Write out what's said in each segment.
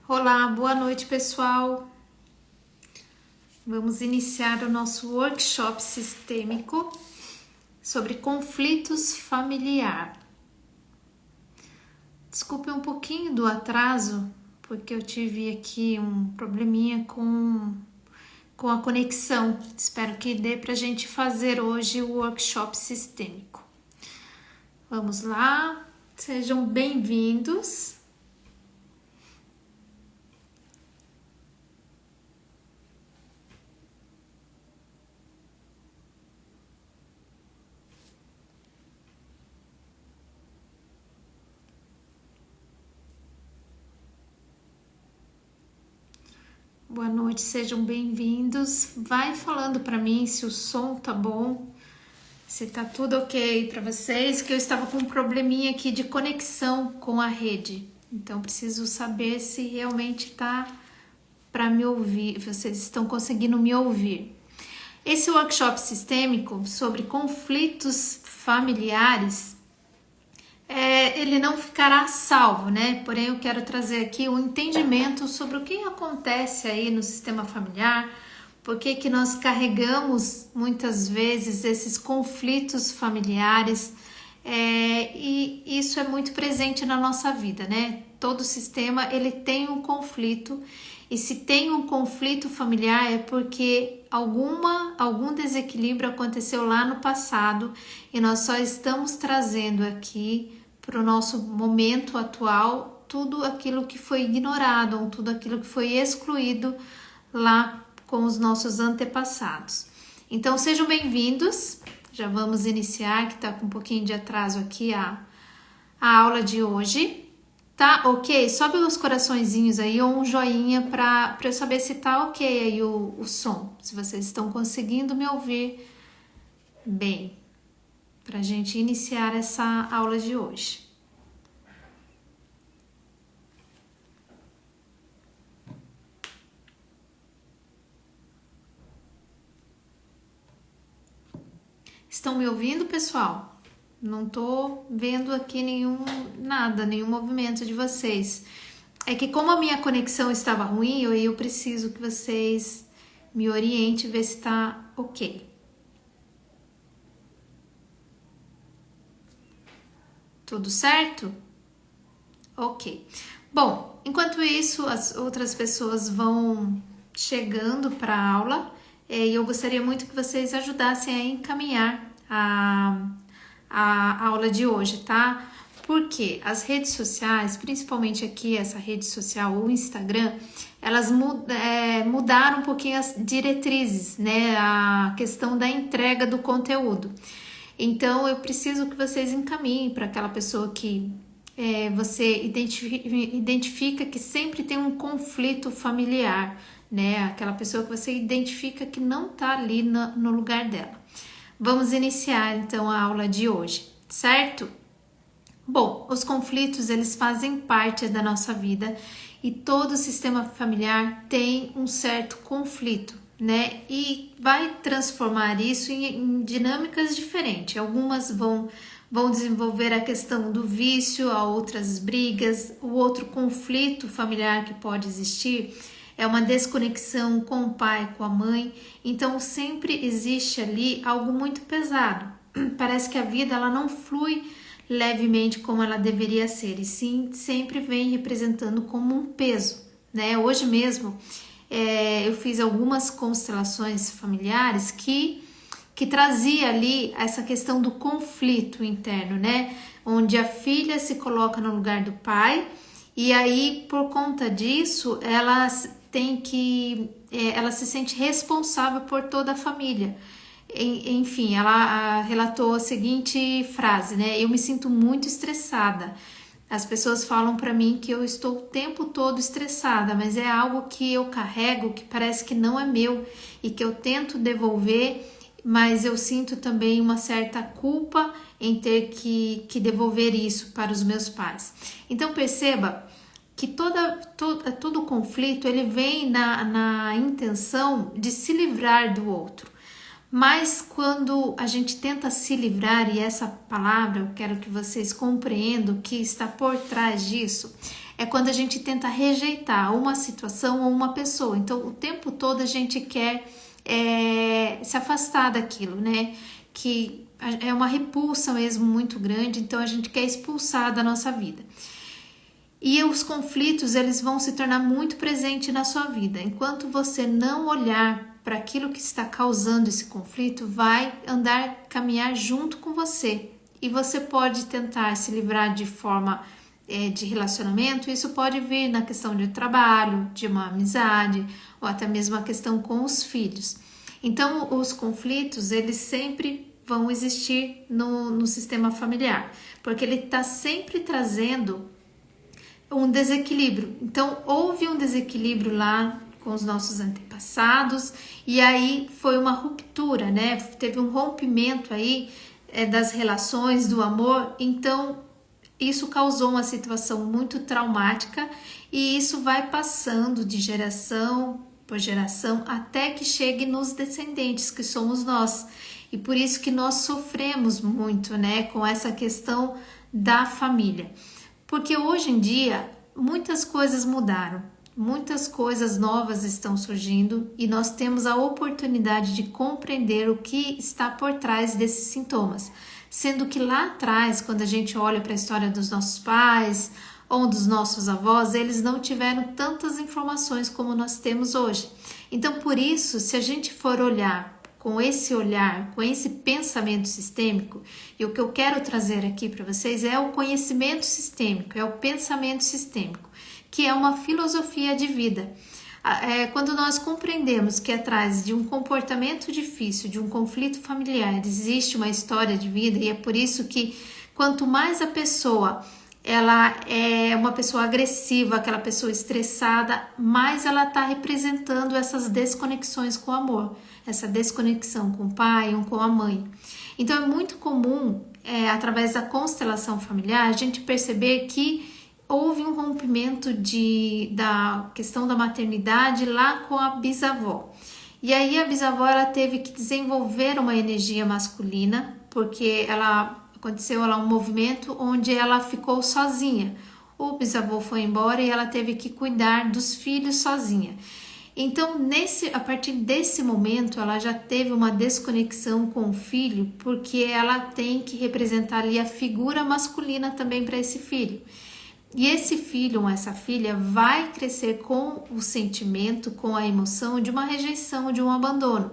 Olá, boa noite, pessoal. Vamos iniciar o nosso workshop sistêmico sobre conflitos familiar. Desculpe um pouquinho do atraso, porque eu tive aqui um probleminha com a conexão. Espero que dê para a gente fazer hoje o workshop sistêmico. Vamos lá, sejam bem-vindos. Boa noite, sejam bem-vindos. Vai falando para mim se o som tá bom, se tá tudo ok para vocês, que eu estava com um probleminha aqui de conexão com a rede. Então preciso saber se realmente tá para me ouvir, vocês estão conseguindo me ouvir. Esse workshop sistêmico sobre conflitos familiares ele não ficará salvo, né? Porém, eu quero trazer aqui um entendimento sobre o que acontece aí no sistema familiar, por que nós carregamos muitas vezes esses conflitos familiares, e isso é muito presente na nossa vida, né? Todo sistema ele tem um conflito, e se tem um conflito familiar é porque algum desequilíbrio aconteceu lá no passado e nós só estamos trazendo aqui para o nosso momento atual tudo aquilo que foi ignorado, tudo aquilo que foi excluído lá com os nossos antepassados. Então sejam bem-vindos, já vamos iniciar, que está com um pouquinho de atraso aqui a aula de hoje. Tá ok? Sobe os coraçõezinhos aí ou um joinha para eu saber se tá ok aí o som, se vocês estão conseguindo me ouvir bem, para a gente iniciar essa aula de hoje. Estão me ouvindo, pessoal? Não tô vendo aqui nenhum movimento de vocês. É que como a minha conexão estava ruim, eu preciso que vocês me orientem, ver se tá ok. Tudo certo? Ok. Bom, enquanto isso, as outras pessoas vão chegando para a aula, e eu gostaria muito que vocês ajudassem a encaminhar a aula de hoje, tá? Porque as redes sociais, principalmente aqui essa rede social, o Instagram, elas mudaram um pouquinho as diretrizes, né? A questão da entrega do conteúdo. Então, eu preciso que vocês encaminhem para aquela pessoa que você identifica que sempre tem um conflito familiar, né? Aquela pessoa que você identifica que não está ali no lugar dela. Vamos iniciar então a aula de hoje, certo? Bom, os conflitos eles fazem parte da nossa vida e todo sistema familiar tem um certo conflito, né? E vai transformar isso em dinâmicas diferentes. Algumas vão desenvolver a questão do vício, a outras brigas, o outro conflito familiar que pode existir é uma desconexão com o pai, com a mãe, então sempre existe ali algo muito pesado. Parece que a vida ela não flui levemente como ela deveria ser, e sim sempre vem representando como um peso, né? Hoje mesmo eu fiz algumas constelações familiares que trazia ali essa questão do conflito interno, né? Onde a filha se coloca no lugar do pai e aí por conta disso ela se sente responsável por toda a família. Enfim, ela relatou a seguinte frase, né? Eu me sinto muito estressada. As pessoas falam para mim que eu estou o tempo todo estressada, mas é algo que eu carrego que parece que não é meu e que eu tento devolver, mas eu sinto também uma certa culpa em ter que devolver isso para os meus pais. Então perceba que todo conflito ele vem na intenção de se livrar do outro. Mas quando a gente tenta se livrar, e essa palavra eu quero que vocês compreendam o que está por trás disso, é quando a gente tenta rejeitar uma situação ou uma pessoa. Então, o tempo todo a gente quer se afastar daquilo, né? Que é uma repulsa mesmo muito grande, então a gente quer expulsar da nossa vida. E os conflitos, eles vão se tornar muito presentes na sua vida. Enquanto você não olhar para aquilo que está causando esse conflito, vai caminhar junto com você. E você pode tentar se livrar de forma de relacionamento. Isso pode vir na questão de trabalho, de uma amizade, ou até mesmo a questão com os filhos. Então, os conflitos, eles sempre vão existir no sistema familiar, porque ele está sempre trazendo um desequilíbrio. Então, houve um desequilíbrio lá com os nossos antepassados e aí foi uma ruptura, né? Teve um rompimento aí das relações, do amor. Então, isso causou uma situação muito traumática e isso vai passando de geração por geração até que chegue nos descendentes, que somos nós. E por isso que nós sofremos muito, né, com essa questão da família. Porque hoje em dia muitas coisas mudaram, muitas coisas novas estão surgindo e nós temos a oportunidade de compreender o que está por trás desses sintomas. Sendo que lá atrás, quando a gente olha para a história dos nossos pais ou dos nossos avós, eles não tiveram tantas informações como nós temos hoje. Então, por isso, se a gente for olhar, com esse pensamento sistêmico, e o que eu quero trazer aqui para vocês é o conhecimento sistêmico, é o pensamento sistêmico, que é uma filosofia de vida. Quando nós compreendemos que atrás de um comportamento difícil, de um conflito familiar, existe uma história de vida, e é por isso que quanto mais a pessoa ela é uma pessoa agressiva, aquela pessoa estressada, mais ela está representando essas desconexões com o amor, essa desconexão com o pai ou com a mãe. Então é muito comum, através da constelação familiar, a gente perceber que houve um rompimento da questão da maternidade lá com a bisavó. E aí a bisavó ela teve que desenvolver uma energia masculina, porque aconteceu lá um movimento onde ela ficou sozinha. O bisavô foi embora e ela teve que cuidar dos filhos sozinha. Então, a partir desse momento, ela já teve uma desconexão com o filho, porque ela tem que representar ali a figura masculina também para esse filho. E esse filho ou essa filha vai crescer com o sentimento, com a emoção de uma rejeição, de um abandono.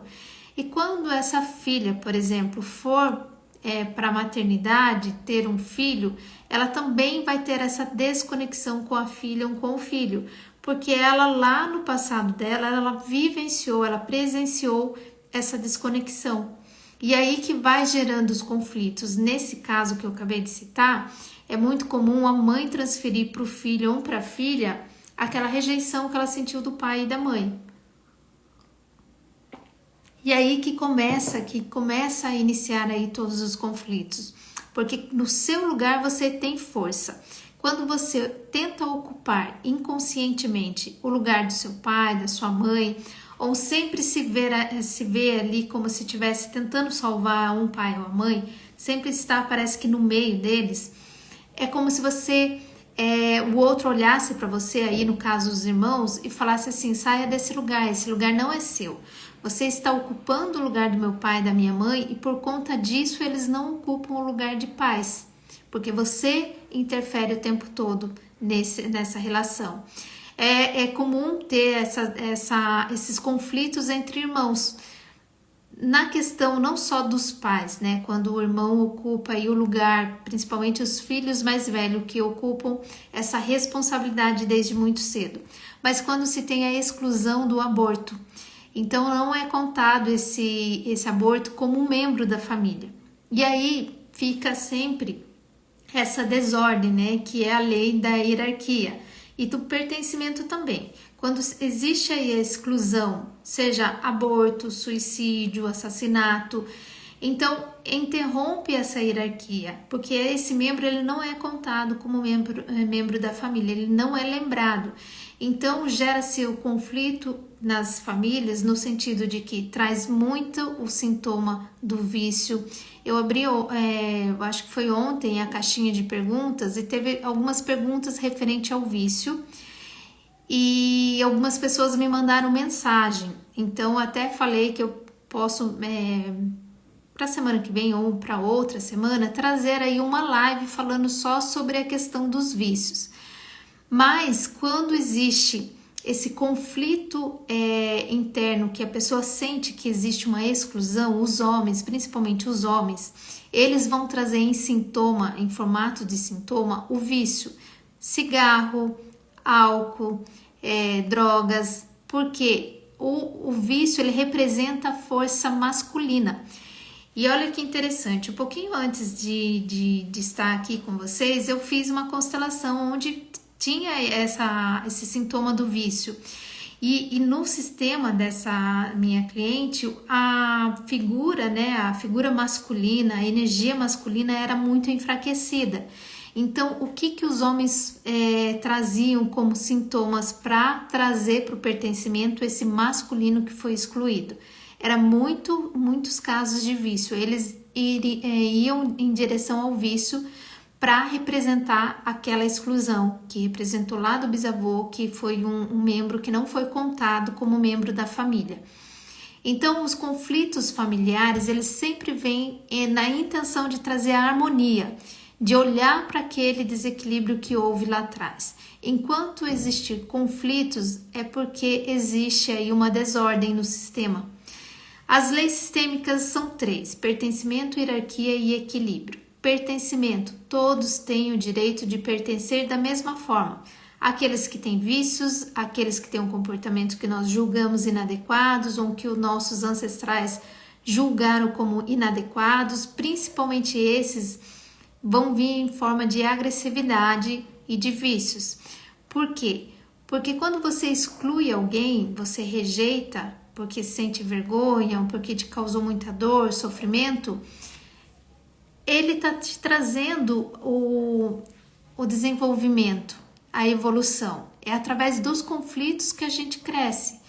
E quando essa filha, por exemplo, for para a maternidade, ter um filho, ela também vai ter essa desconexão com a filha ou com o filho, porque ela lá no passado dela, ela vivenciou, ela presenciou essa desconexão. E aí que vai gerando os conflitos. Nesse caso que eu acabei de citar, é muito comum a mãe transferir para o filho ou para a filha aquela rejeição que ela sentiu do pai e da mãe. E aí que começa a iniciar aí todos os conflitos, porque no seu lugar você tem força. Quando você tenta ocupar inconscientemente o lugar do seu pai, da sua mãe, ou sempre se vê ali como se estivesse tentando salvar um pai ou a mãe, sempre está, parece que no meio deles, é como se o outro olhasse para você aí, no caso os irmãos, e falasse assim: saia desse lugar, esse lugar não é seu. Você está ocupando o lugar do meu pai e da minha mãe e por conta disso eles não ocupam o lugar de pais, porque você interfere o tempo todo nessa relação. É comum ter esses conflitos entre irmãos, na questão não só dos pais, né? Quando o irmão ocupa aí o lugar, principalmente os filhos mais velhos que ocupam essa responsabilidade desde muito cedo, mas quando se tem a exclusão do aborto. Então não é contado esse aborto como um membro da família. E aí fica sempre essa desordem, né? Que é a lei da hierarquia e do pertencimento também. Quando existe aí a exclusão, seja aborto, suicídio, assassinato, então interrompe essa hierarquia, porque esse membro ele não é contado como membro da família, ele não é lembrado. Então gera-se o conflito nas famílias no sentido de que traz muito o sintoma do vício. Eu abri, eu acho que foi ontem, a caixinha de perguntas e teve algumas perguntas referente ao vício e algumas pessoas me mandaram mensagem. Então até falei que eu posso para a semana que vem ou para outra semana trazer aí uma live falando só sobre a questão dos vícios. Mas quando existe esse conflito interno, que a pessoa sente que existe uma exclusão, os homens, principalmente os homens, eles vão trazer em sintoma, em formato de sintoma, o vício, cigarro, álcool, drogas, porque o vício ele representa a força masculina. E olha que interessante, um pouquinho antes de estar aqui com vocês, eu fiz uma constelação onde tinha esse sintoma do vício. E no sistema dessa minha cliente, a figura masculina, a energia masculina era muito enfraquecida. Então, o que os homens traziam como sintomas para trazer para o pertencimento esse masculino que foi excluído? Era muitos casos de vício. Eles iam em direção ao vício para representar aquela exclusão, que representou lá do bisavô, que foi um membro que não foi contado como membro da família. Então, os conflitos familiares, eles sempre vêm na intenção de trazer a harmonia, de olhar para aquele desequilíbrio que houve lá atrás. Enquanto existir conflitos, é porque existe aí uma desordem no sistema. As leis sistêmicas são 3: pertencimento, hierarquia e equilíbrio. Pertencimento, todos têm o direito de pertencer da mesma forma. Aqueles que têm vícios, aqueles que têm um comportamento que nós julgamos inadequados ou que os nossos ancestrais julgaram como inadequados, principalmente esses vão vir em forma de agressividade e de vícios. Por quê? Porque quando você exclui alguém, você rejeita porque sente vergonha ou porque te causou muita dor, sofrimento, ele está te trazendo o desenvolvimento, a evolução. É através dos conflitos que a gente cresce.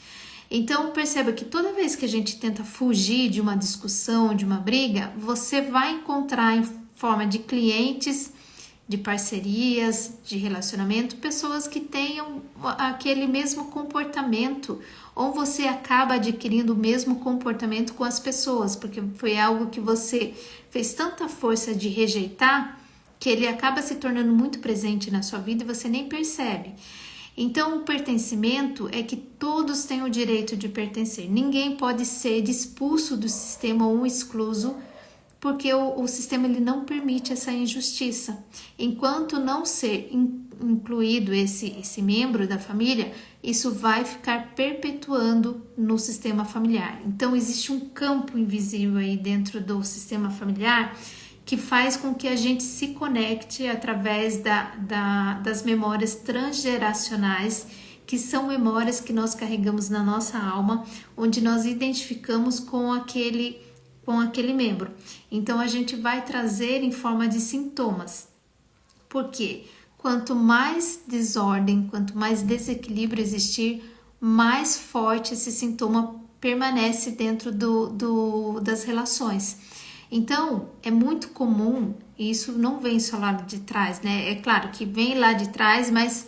Então, perceba que toda vez que a gente tenta fugir de uma discussão, de uma briga, você vai encontrar em forma de clientes, de parcerias, de relacionamento, pessoas que tenham aquele mesmo comportamento, ou você acaba adquirindo o mesmo comportamento com as pessoas, porque foi algo que você fez tanta força de rejeitar, que ele acaba se tornando muito presente na sua vida e você nem percebe. Então, o pertencimento é que todos têm o direito de pertencer. Ninguém pode ser expulso do sistema ou excluso, porque o sistema ele não permite essa injustiça. Enquanto não ser incluído esse membro da família, isso vai ficar perpetuando no sistema familiar. Então, existe um campo invisível aí dentro do sistema familiar que faz com que a gente se conecte através das memórias transgeracionais, que são memórias que nós carregamos na nossa alma, onde nós identificamos com aquele membro. Então, a gente vai trazer em forma de sintomas. Por quê? Quanto mais desordem, quanto mais desequilíbrio existir, mais forte esse sintoma permanece dentro das relações. Então, é muito comum, e isso não vem só lá de trás, né? É claro que vem lá de trás, mas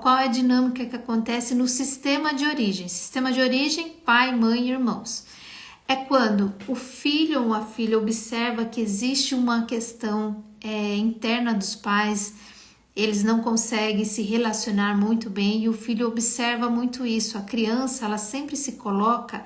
qual é a dinâmica que acontece no sistema de origem? Sistema de origem, pai, mãe e irmãos. É quando o filho ou a filha observa que existe uma questão interna dos pais, eles não conseguem se relacionar muito bem e o filho observa muito isso. A criança, ela sempre se coloca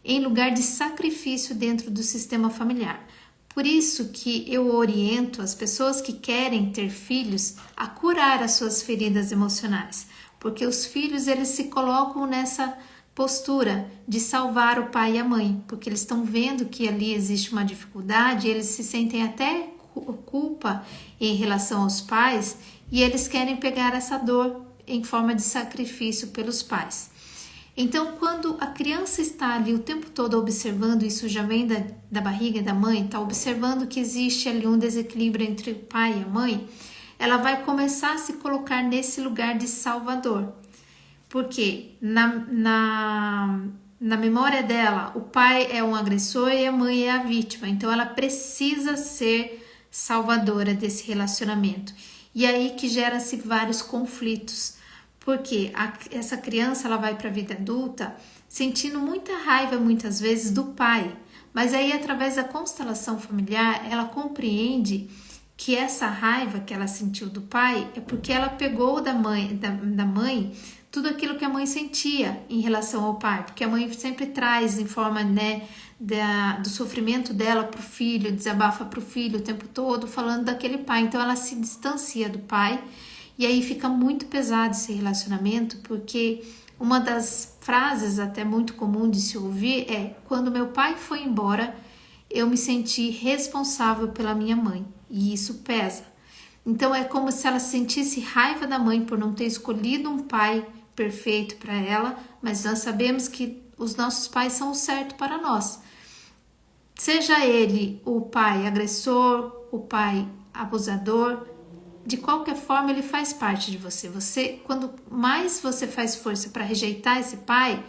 em lugar de sacrifício dentro do sistema familiar. Por isso que eu oriento as pessoas que querem ter filhos a curar as suas feridas emocionais, porque os filhos eles se colocam nessa postura de salvar o pai e a mãe, porque eles estão vendo que ali existe uma dificuldade, eles se sentem até culpa em relação aos pais e eles querem pegar essa dor em forma de sacrifício pelos pais. Então, quando a criança está ali o tempo todo observando, isso já vem da barriga da mãe, está observando que existe ali um desequilíbrio entre o pai e a mãe, ela vai começar a se colocar nesse lugar de salvador. Porque na memória dela, o pai é um agressor e a mãe é a vítima. Então ela precisa ser salvadora desse relacionamento. E aí que gera-se vários conflitos. Porque essa criança ela vai para a vida adulta sentindo muita raiva muitas vezes do pai. Mas aí através da constelação familiar ela compreende que essa raiva que ela sentiu do pai é porque ela pegou da mãe tudo aquilo que a mãe sentia em relação ao pai, porque a mãe sempre traz em forma, né, do sofrimento dela para o filho, desabafa para o filho o tempo todo falando daquele pai, então ela se distancia do pai e aí fica muito pesado esse relacionamento, porque uma das frases até muito comum de se ouvir é: quando meu pai foi embora, eu me senti responsável pela minha mãe, e isso pesa. Então é como se ela sentisse raiva da mãe por não ter escolhido um pai perfeito para ela, mas nós sabemos que os nossos pais são o certo para nós. Seja ele o pai agressor, o pai abusador, de qualquer forma ele faz parte de você. Quando mais você faz força para rejeitar esse pai,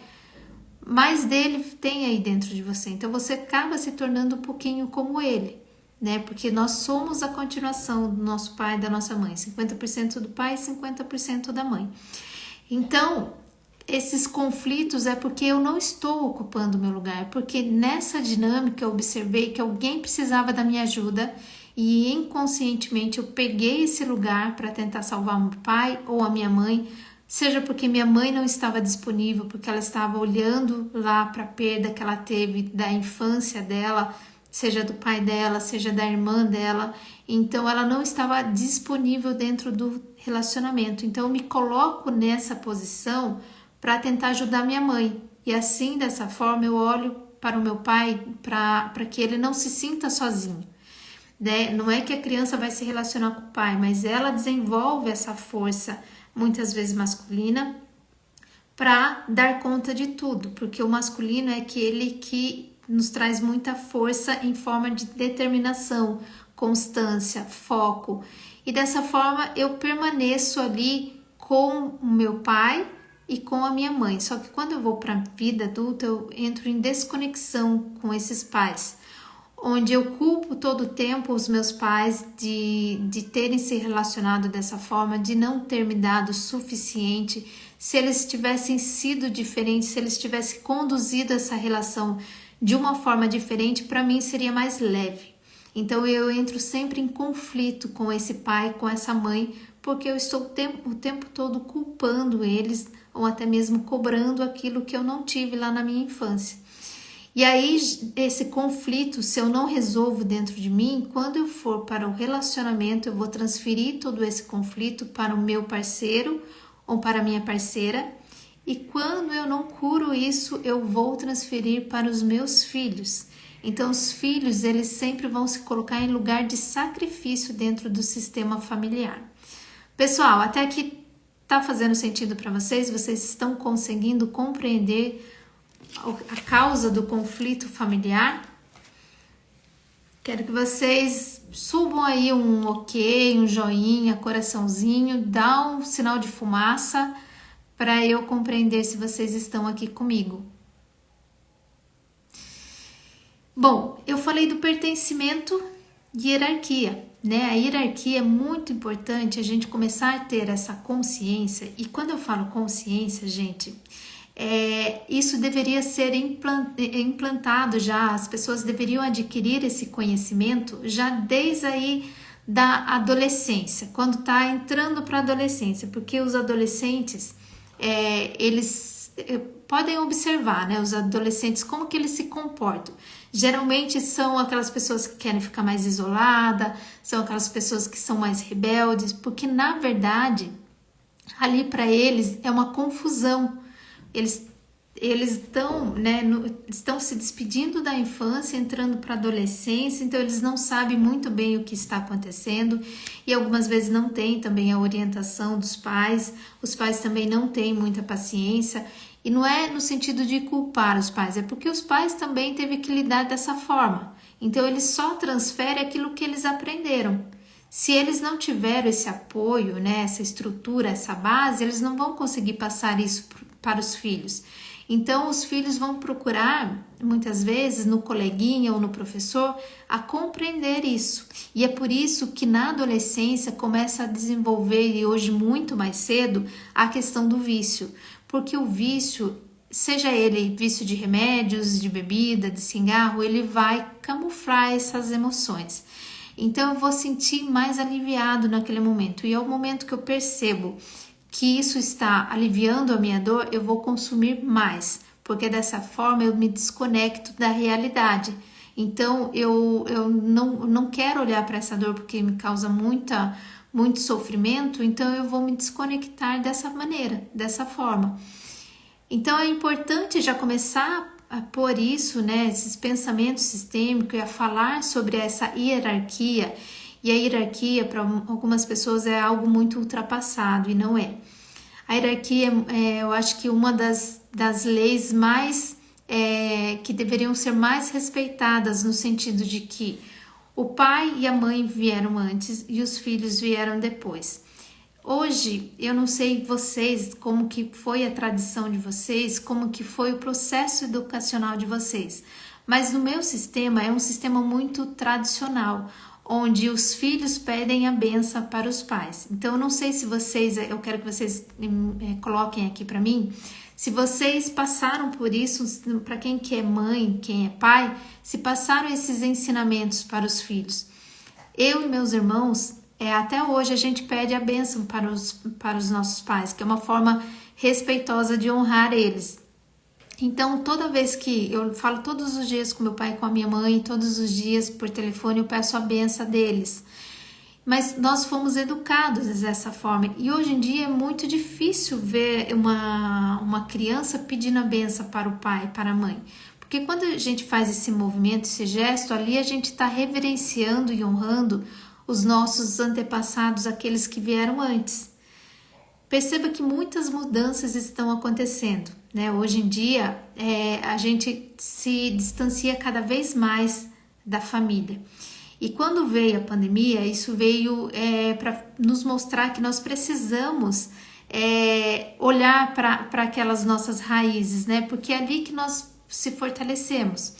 mais dele tem aí dentro de você. Então você acaba se tornando um pouquinho como ele, né? Porque nós somos a continuação do nosso pai e da nossa mãe. 50% do pai e 50% da mãe. Então, esses conflitos é porque eu não estou ocupando o meu lugar, porque nessa dinâmica eu observei que alguém precisava da minha ajuda e inconscientemente eu peguei esse lugar para tentar salvar o meu pai ou a minha mãe, seja porque minha mãe não estava disponível, porque ela estava olhando lá para a perda que ela teve da infância dela, seja do pai dela, seja da irmã dela, então ela não estava disponível dentro do relacionamento. Então eu me coloco nessa posição para tentar ajudar minha mãe, e assim, dessa forma, eu olho para o meu pai para que ele não se sinta sozinho, né? Não é que a criança vai se relacionar com o pai, mas ela desenvolve essa força, muitas vezes masculina, para dar conta de tudo, porque o masculino é aquele que nos traz muita força em forma de determinação, constância, foco. E dessa forma eu permaneço ali com o meu pai e com a minha mãe. Só que quando eu vou para a vida adulta, eu entro em desconexão com esses pais, onde eu culpo todo o tempo os meus pais de terem se relacionado dessa forma, de não ter me dado o suficiente. Se eles tivessem sido diferentes, se eles tivessem conduzido essa relação de uma forma diferente, para mim seria mais leve. Então eu entro sempre em conflito com esse pai, com essa mãe, porque eu estou o tempo todo culpando eles ou até mesmo cobrando aquilo que eu não tive lá na minha infância. E aí esse conflito, se eu não resolvo dentro de mim, quando eu for para o relacionamento, eu vou transferir todo esse conflito para o meu parceiro ou para a minha parceira. E quando eu não curo isso, eu vou transferir para os meus filhos. Então os filhos, eles sempre vão se colocar em lugar de sacrifício dentro do sistema familiar. Pessoal, até aqui tá fazendo sentido para vocês? Vocês estão conseguindo compreender a causa do conflito familiar? Quero que vocês subam aí um ok, um joinha, coraçãozinho, dá um sinal de fumaça para eu compreender se vocês estão aqui comigo. Bom, eu falei do pertencimento e hierarquia, né? A hierarquia é muito importante a gente começar a ter essa consciência, e quando eu falo consciência, gente, isso deveria ser implantado já, as pessoas deveriam adquirir esse conhecimento já desde aí da adolescência, quando está entrando para a adolescência, porque os adolescentes, eles podem observar, né, os adolescentes, como que eles se comportam. Geralmente são aquelas pessoas que querem ficar mais isolada, são aquelas pessoas que são mais rebeldes, porque na verdade, ali para eles é uma confusão. Eles estão, né, estão se despedindo da infância, entrando para a adolescência, então eles não sabem muito bem o que está acontecendo e algumas vezes não tem também a orientação dos pais, os pais também não têm muita paciência, e não é no sentido de culpar os pais, é porque os pais também teve que lidar dessa forma, então eles só transferem aquilo que eles aprenderam. Se eles não tiveram esse apoio, né, essa estrutura, essa base, eles não vão conseguir passar isso para os filhos. Então, os filhos vão procurar, muitas vezes, no coleguinha ou no professor, a compreender isso. E é por isso que na adolescência começa a desenvolver, e hoje muito mais cedo, a questão do vício. Porque o vício, seja ele vício de remédios, de bebida, de cigarro, ele vai camuflar essas emoções. Então, eu vou sentir mais aliviado naquele momento. E é o momento que eu percebo que isso está aliviando a minha dor, eu vou consumir mais, porque dessa forma eu me desconecto da realidade. Então eu não quero olhar para essa dor porque me causa muito sofrimento, então eu vou me desconectar dessa maneira, dessa forma. Então é importante já começar a pôr isso, né, esses pensamentos sistêmicos e a falar sobre essa hierarquia. E a hierarquia, para algumas pessoas, é algo muito ultrapassado, e não é. A hierarquia, eu acho que uma das leis mais, que deveriam ser mais respeitadas, no sentido de que o pai e a mãe vieram antes e os filhos vieram depois. Hoje, eu não sei vocês, como que foi a tradição de vocês, como que foi o processo educacional de vocês, mas no meu sistema é um sistema muito tradicional, onde os filhos pedem a benção para os pais. Então, eu não sei se vocês, eu quero que vocês coloquem aqui para mim, se vocês passaram por isso, para quem que é mãe, quem é pai, se passaram esses ensinamentos para os filhos. Eu e meus irmãos, até hoje a gente pede a bênção para os nossos pais, que é uma forma respeitosa de honrar eles. Então, toda vez que eu falo todos os dias com meu pai e com a minha mãe, todos os dias por telefone eu peço a benção deles. Mas nós fomos educados dessa forma. E hoje em dia é muito difícil ver uma criança pedindo a benção para o pai e para a mãe. Porque quando a gente faz esse movimento, esse gesto, ali a gente está reverenciando e honrando os nossos antepassados, aqueles que vieram antes. Perceba que muitas mudanças estão acontecendo, né? Hoje em dia, a gente se distancia cada vez mais da família. E quando veio a pandemia, isso veio para nos mostrar que nós precisamos olhar para aquelas nossas raízes, né? Porque é ali que nós se fortalecemos.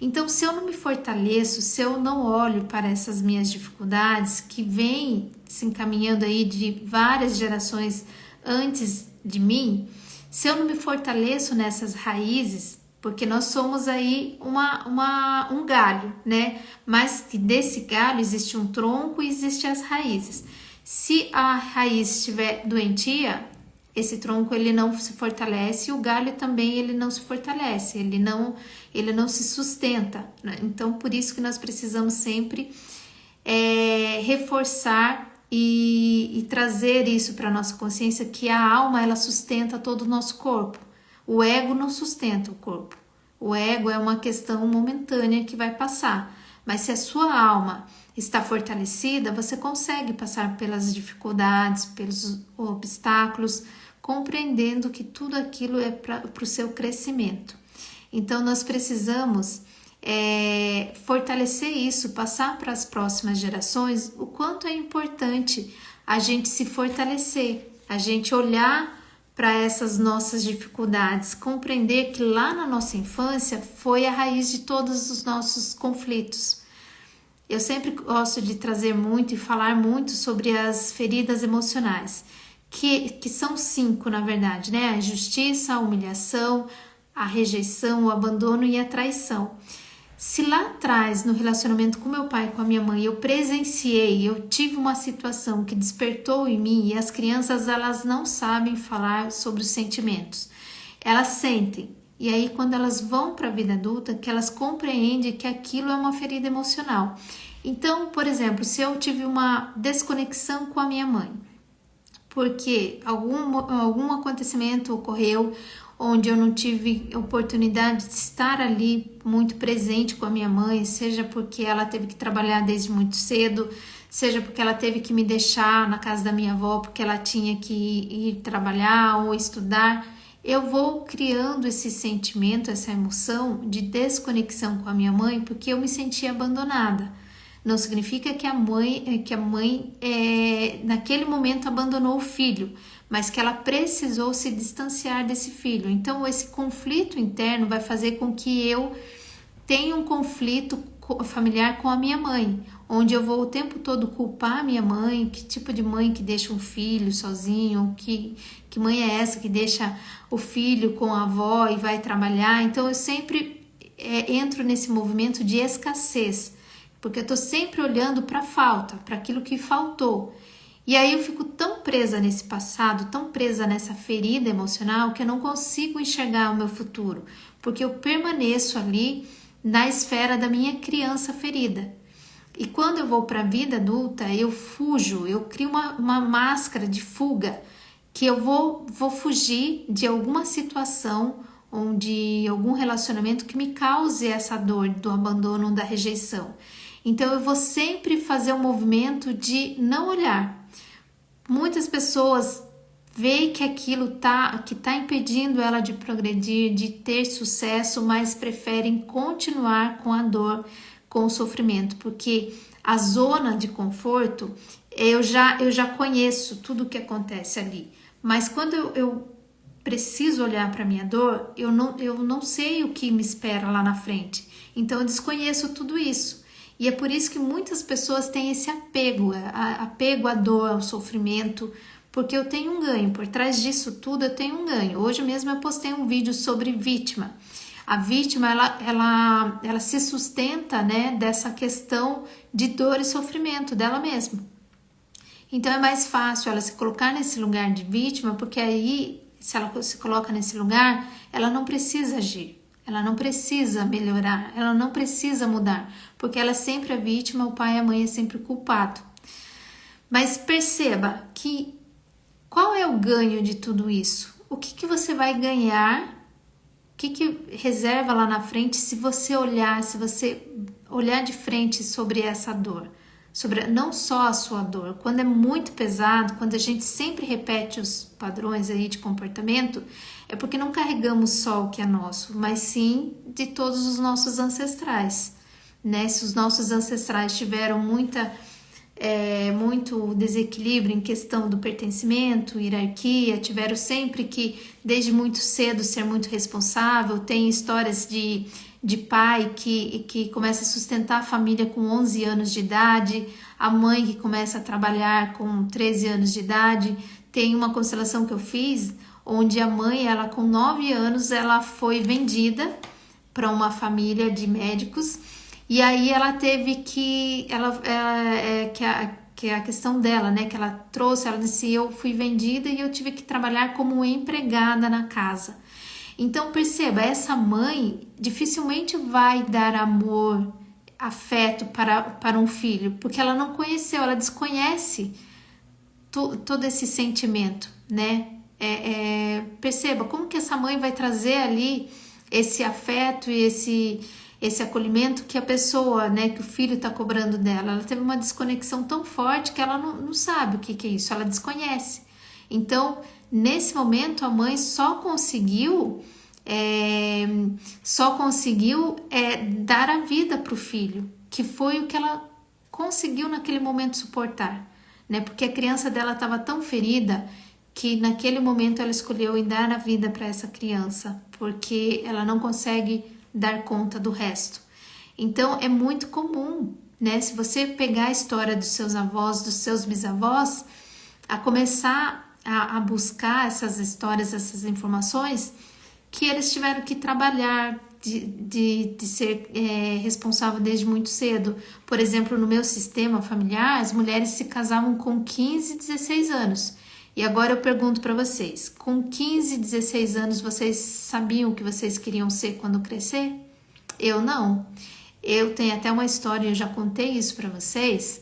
Então, se eu não me fortaleço, se eu não olho para essas minhas dificuldades que vêm se encaminhando aí de várias gerações antes de mim, se eu não me fortaleço nessas raízes, porque nós somos aí um galho, né? Mas que desse galho existe um tronco e existem as raízes. Se a raiz estiver doentia, esse tronco ele não se fortalece e o galho também ele não se fortalece, ele não se sustenta, né? Então, por isso que nós precisamos sempre reforçar e trazer isso para a nossa consciência, que a alma ela sustenta todo o nosso corpo. O ego não sustenta o corpo. O ego é uma questão momentânea que vai passar. Mas se a sua alma está fortalecida, você consegue passar pelas dificuldades, pelos obstáculos, compreendendo que tudo aquilo é para o seu crescimento. Então, nós precisamos fortalecer isso, passar para as próximas gerações o quanto é importante a gente se fortalecer, a gente olhar para essas nossas dificuldades, compreender que lá na nossa infância foi a raiz de todos os nossos conflitos. Eu sempre gosto de trazer muito e falar muito sobre as feridas emocionais, que são 5 na verdade, né? A injustiça, a humilhação, a rejeição, o abandono e a traição. Se lá atrás, no relacionamento com meu pai e com a minha mãe, eu presenciei, eu tive uma situação que despertou em mim, e as crianças elas não sabem falar sobre os sentimentos, elas sentem, e aí quando elas vão para a vida adulta, que elas compreendem que aquilo é uma ferida emocional. Então, por exemplo, se eu tive uma desconexão com a minha mãe, porque algum acontecimento ocorreu onde eu não tive oportunidade de estar ali muito presente com a minha mãe, seja porque ela teve que trabalhar desde muito cedo, seja porque ela teve que me deixar na casa da minha avó porque ela tinha que ir trabalhar ou estudar, eu vou criando esse sentimento, essa emoção de desconexão com a minha mãe porque eu me sentia abandonada. não significa que a mãe naquele momento abandonou o filho, mas que ela precisou se distanciar desse filho. Então esse conflito interno vai fazer com que eu tenha um conflito familiar com a minha mãe, onde eu vou o tempo todo culpar a minha mãe, que tipo de mãe que deixa um filho sozinho, que mãe é essa que deixa o filho com a avó e vai trabalhar. Então eu sempre entro nesse movimento de escassez, porque eu tô sempre olhando para a falta, para aquilo que faltou. E aí eu fico tão presa nesse passado, tão presa nessa ferida emocional, que eu não consigo enxergar o meu futuro, porque eu permaneço ali na esfera da minha criança ferida. E quando eu vou para a vida adulta, eu fujo, eu crio uma máscara de fuga, que eu vou fugir de alguma situação ou de algum relacionamento que me cause essa dor do abandono, da rejeição. Então eu vou sempre fazer um movimento de não olhar. Muitas pessoas veem que aquilo que tá impedindo ela de progredir, de ter sucesso, mas preferem continuar com a dor, com o sofrimento, porque a zona de conforto eu já conheço tudo o que acontece ali, mas quando eu preciso olhar para minha dor, eu não sei o que me espera lá na frente, então eu desconheço tudo isso. E é por isso que muitas pessoas têm esse apego à dor, ao sofrimento, porque eu tenho um ganho, por trás disso tudo eu tenho um ganho. Hoje mesmo eu postei um vídeo sobre vítima. A vítima, ela se sustenta, né, dessa questão de dor e sofrimento dela mesma. Então é mais fácil ela se colocar nesse lugar de vítima, porque aí, se ela se coloca nesse lugar, ela não precisa agir. Ela não precisa melhorar, ela não precisa mudar, porque ela é sempre a vítima, o pai e a mãe é sempre o culpado. Mas perceba que qual é o ganho de tudo isso? O que você vai ganhar? O que reserva lá na frente se você olhar de frente sobre essa dor? Sobre não só a sua dor, quando é muito pesado, quando a gente sempre repete os padrões aí de comportamento, é porque não carregamos só o que é nosso, mas sim de todos os nossos ancestrais, né? Se os nossos ancestrais tiveram muito desequilíbrio em questão do pertencimento, hierarquia, tiveram sempre que, desde muito cedo, ser muito responsável. Tem histórias de pai que começa a sustentar a família com 11 anos de idade, a mãe que começa a trabalhar com 13 anos de idade. Tem uma constelação que eu fiz, onde a mãe, ela com 9 anos, ela foi vendida para uma família de médicos, e aí ela teve que a questão dela, né, que ela trouxe, ela disse: eu fui vendida e eu tive que trabalhar como empregada na casa. Então perceba, essa mãe dificilmente vai dar amor, afeto para um filho, porque ela não conheceu, ela desconhece todo esse sentimento, né? Perceba como que essa mãe vai trazer ali esse afeto e esse acolhimento que a pessoa, né, que o filho está cobrando dela. Ela teve uma desconexão tão forte que ela não sabe o que é isso, ela desconhece. Então, nesse momento, a mãe só conseguiu dar a vida para o filho, que foi o que ela conseguiu naquele momento suportar, né? Porque a criança dela estava tão ferida que naquele momento ela escolheu dar a vida para essa criança, porque ela não consegue dar conta do resto. Então é muito comum, né? Se você pegar a história dos seus avós, dos seus bisavós, a começar a buscar essas histórias, essas informações, que eles tiveram que trabalhar, de ser responsável desde muito cedo. Por exemplo, no meu sistema familiar, as mulheres se casavam com 15, 16 anos. E agora eu pergunto para vocês, com 15, 16 anos, vocês sabiam o que vocês queriam ser quando crescer? Eu não. Eu tenho até uma história, eu já contei isso para vocês,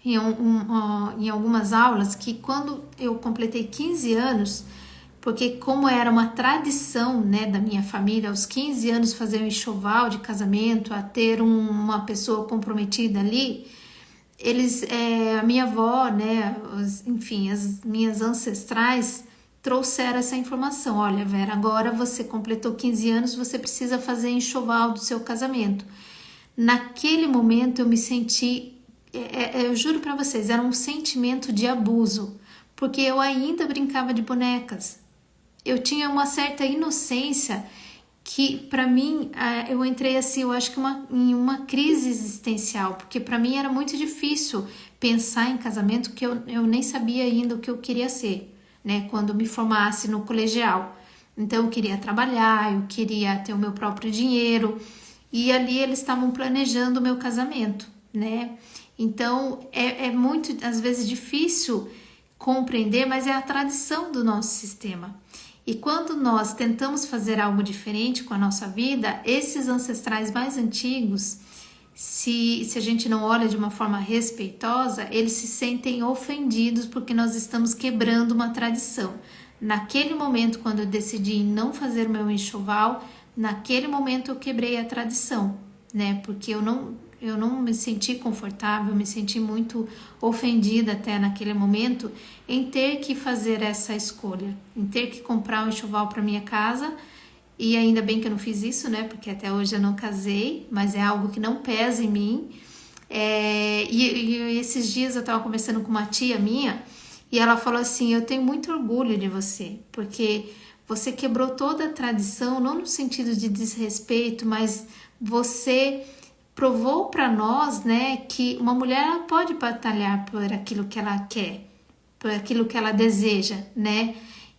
em algumas aulas, que quando eu completei 15 anos, porque como era uma tradição, né, da minha família, aos 15 anos fazer um enxoval de casamento, a ter uma pessoa comprometida ali, a minha avó, né, enfim, as minhas ancestrais trouxeram essa informação. Olha, Vera, agora você completou 15 anos, você precisa fazer enxoval do seu casamento. naquele momento eu me senti, eu juro para vocês, era um sentimento de abuso, porque eu ainda brincava de bonecas. Eu tinha uma certa inocência que para mim eu entrei assim, eu acho que em uma crise existencial, porque para mim era muito difícil pensar em casamento, que eu nem sabia ainda o que eu queria ser, né, quando me formasse no colegial. Então eu queria trabalhar, eu queria ter o meu próprio dinheiro, e ali eles estavam planejando o meu casamento, né? Então é muito às vezes difícil compreender, mas é a tradição do nosso sistema. E quando nós tentamos fazer algo diferente com a nossa vida, esses ancestrais mais antigos, se a gente não olha de uma forma respeitosa, eles se sentem ofendidos porque nós estamos quebrando uma tradição. Naquele momento, quando eu decidi não fazer o meu enxoval, naquele momento eu quebrei a tradição, né? Porque eu não me senti confortável, me senti muito ofendida até naquele momento em ter que fazer essa escolha, em ter que comprar um enxoval para minha casa. E ainda bem que eu não fiz isso, né? Porque até hoje eu não casei, mas é algo que não pesa em mim. E esses dias eu estava conversando com uma tia minha e ela falou assim: eu tenho muito orgulho de você, porque você quebrou toda a tradição, não no sentido de desrespeito, mas você provou para nós, né, que uma mulher ela pode batalhar por aquilo que ela quer, por aquilo que ela deseja, né?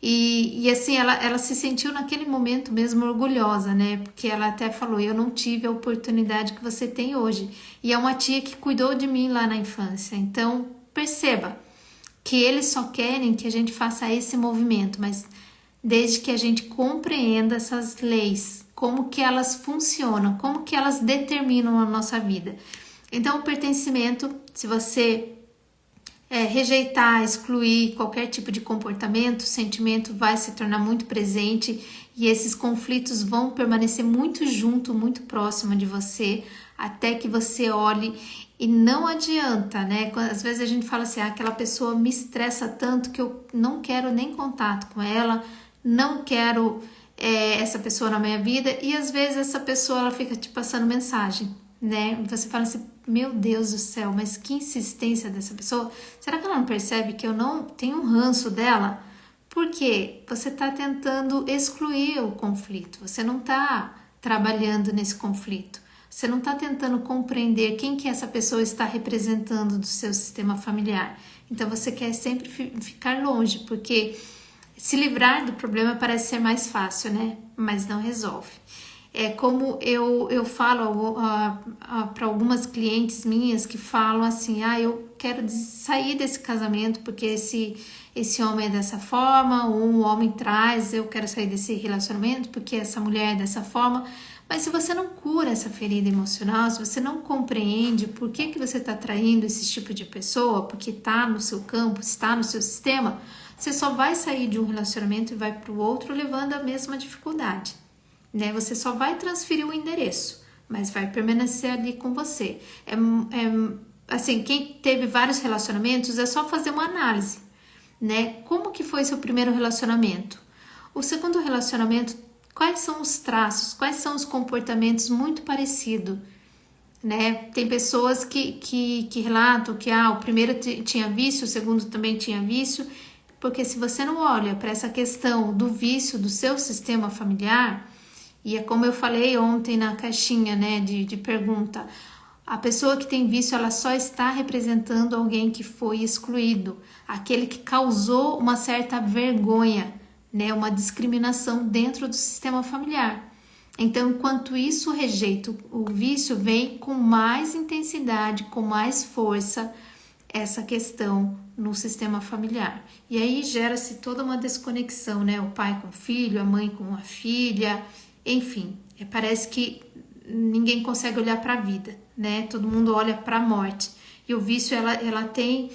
E assim, ela se sentiu naquele momento mesmo orgulhosa, né? Porque ela até falou: eu não tive a oportunidade que você tem hoje. E é uma tia que cuidou de mim lá na infância. Então, perceba que eles só querem que a gente faça esse movimento, mas desde que a gente compreenda essas leis, como que elas funcionam, como que elas determinam a nossa vida. Então, o pertencimento, se você rejeitar, excluir qualquer tipo de comportamento, o sentimento vai se tornar muito presente e esses conflitos vão permanecer muito junto, muito próximo de você, até que você olhe. E não adianta, né? Às vezes a gente fala assim: aquela pessoa me estressa tanto que eu não quero nem contato com ela, não quero essa pessoa na minha vida, e às vezes essa pessoa ela fica te passando mensagem, né? Você fala assim: meu Deus do céu, mas que insistência dessa pessoa. Será que ela não percebe que eu não tenho um ranço dela? Porque você está tentando excluir o conflito, você não está trabalhando nesse conflito, você não está tentando compreender quem que essa pessoa está representando do seu sistema familiar. Então você quer sempre ficar longe, porque se livrar do problema parece ser mais fácil, né? Mas não resolve. É como eu falo para algumas clientes minhas que falam assim: eu quero sair desse casamento porque esse homem é dessa forma, ou um homem traz, eu quero sair desse relacionamento porque essa mulher é dessa forma. Mas se você não cura essa ferida emocional, se você não compreende por que você está atraindo esse tipo de pessoa, porque está no seu campo, está no seu sistema, você só vai sair de um relacionamento e vai para o outro levando a mesma dificuldade, né? Você só vai transferir o endereço, mas vai permanecer ali com você. Assim, quem teve vários relacionamentos, é só fazer uma análise, né? Como que foi seu primeiro relacionamento? O segundo relacionamento, quais são os traços, quais são os comportamentos muito parecidos, né? Tem pessoas que relatam que o primeiro tinha vício, o segundo também tinha vício, porque se você não olha para essa questão do vício do seu sistema familiar, e é como eu falei ontem na caixinha, né, de pergunta, a pessoa que tem vício, ela só está representando alguém que foi excluído, aquele que causou uma certa vergonha, né, uma discriminação dentro do sistema familiar. Então, enquanto isso rejeita, o vício vem com mais intensidade, com mais força, essa questão no sistema familiar. E aí gera-se toda uma desconexão, né? O pai com o filho, a mãe com a filha, enfim, parece que ninguém consegue olhar para a vida, né? Todo mundo olha para a morte. E o vício, ela tem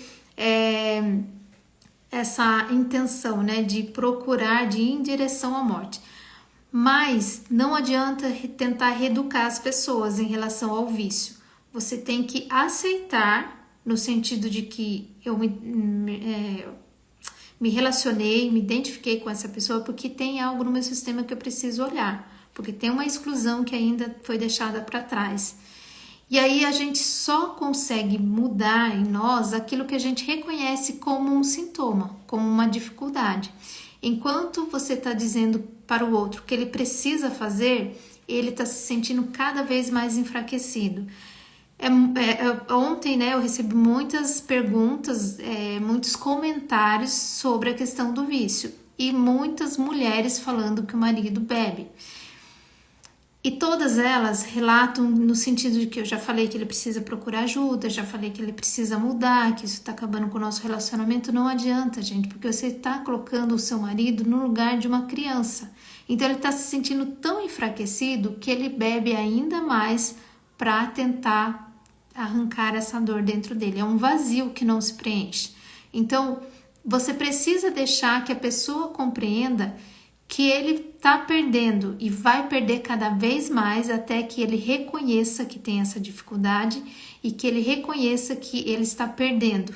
essa intenção, né? De procurar, de ir em direção à morte. Mas não adianta tentar reeducar as pessoas em relação ao vício. Você tem que aceitar, no sentido de que eu me relacionei, me identifiquei com essa pessoa porque tem algo no meu sistema que eu preciso olhar, porque tem uma exclusão que ainda foi deixada para trás. E aí a gente só consegue mudar em nós aquilo que a gente reconhece como um sintoma, como uma dificuldade. Enquanto você está dizendo para o outro que ele precisa fazer, ele está se sentindo cada vez mais enfraquecido. Ontem, né, eu recebi muitas perguntas, muitos comentários sobre a questão do vício e muitas mulheres falando que o marido bebe. E todas elas relatam no sentido de que eu já falei que ele precisa procurar ajuda, já falei que ele precisa mudar, que isso está acabando com o nosso relacionamento. Não adianta, gente, porque você está colocando o seu marido no lugar de uma criança. Então ele está se sentindo tão enfraquecido que ele bebe ainda mais para tentar arrancar essa dor dentro dele. É um vazio que não se preenche. Então você precisa deixar que a pessoa compreenda que ele está perdendo e vai perder cada vez mais até que ele reconheça que tem essa dificuldade e que ele reconheça que ele está perdendo.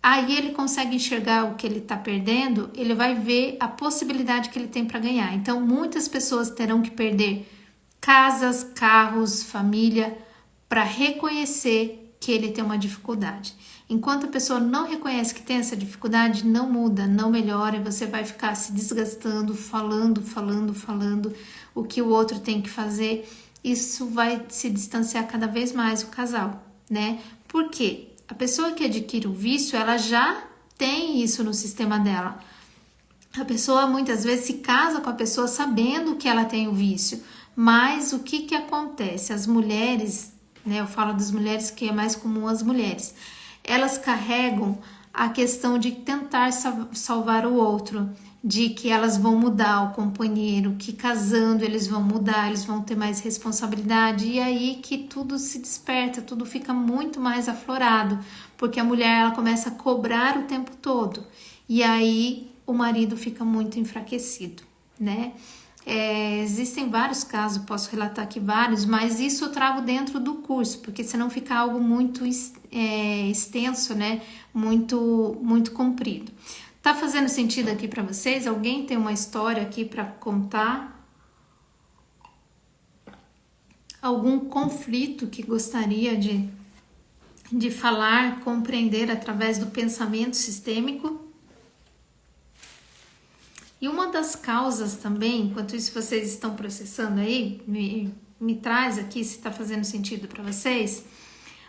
Aí ele consegue enxergar o que ele está perdendo, ele vai ver a possibilidade que ele tem para ganhar. Então muitas pessoas terão que perder casas, carros, família para reconhecer que ele tem uma dificuldade. Enquanto a pessoa não reconhece que tem essa dificuldade, não muda, não melhora, e você vai ficar se desgastando, falando o que o outro tem que fazer. Isso vai se distanciar cada vez mais o casal, né? Por quê? A pessoa que adquire o vício, ela já tem isso no sistema dela. A pessoa muitas vezes se casa com a pessoa sabendo que ela tem o vício, mas o que acontece? As mulheres, né? Eu falo das mulheres que é mais comum as mulheres. Elas carregam a questão de tentar salvar o outro, de que elas vão mudar o companheiro, que casando eles vão mudar, eles vão ter mais responsabilidade, e aí que tudo se desperta, tudo fica muito mais aflorado, porque a mulher ela começa a cobrar o tempo todo, e aí o marido fica muito enfraquecido, né? Existem vários casos, posso relatar aqui vários, mas isso eu trago dentro do curso, porque senão fica algo muito extenso, né? Muito comprido. Tá fazendo sentido aqui para vocês? Alguém tem uma história aqui para contar? Algum conflito que gostaria de falar, compreender através do pensamento sistêmico? E uma das causas também, enquanto isso vocês estão processando aí, me traz aqui se está fazendo sentido para vocês.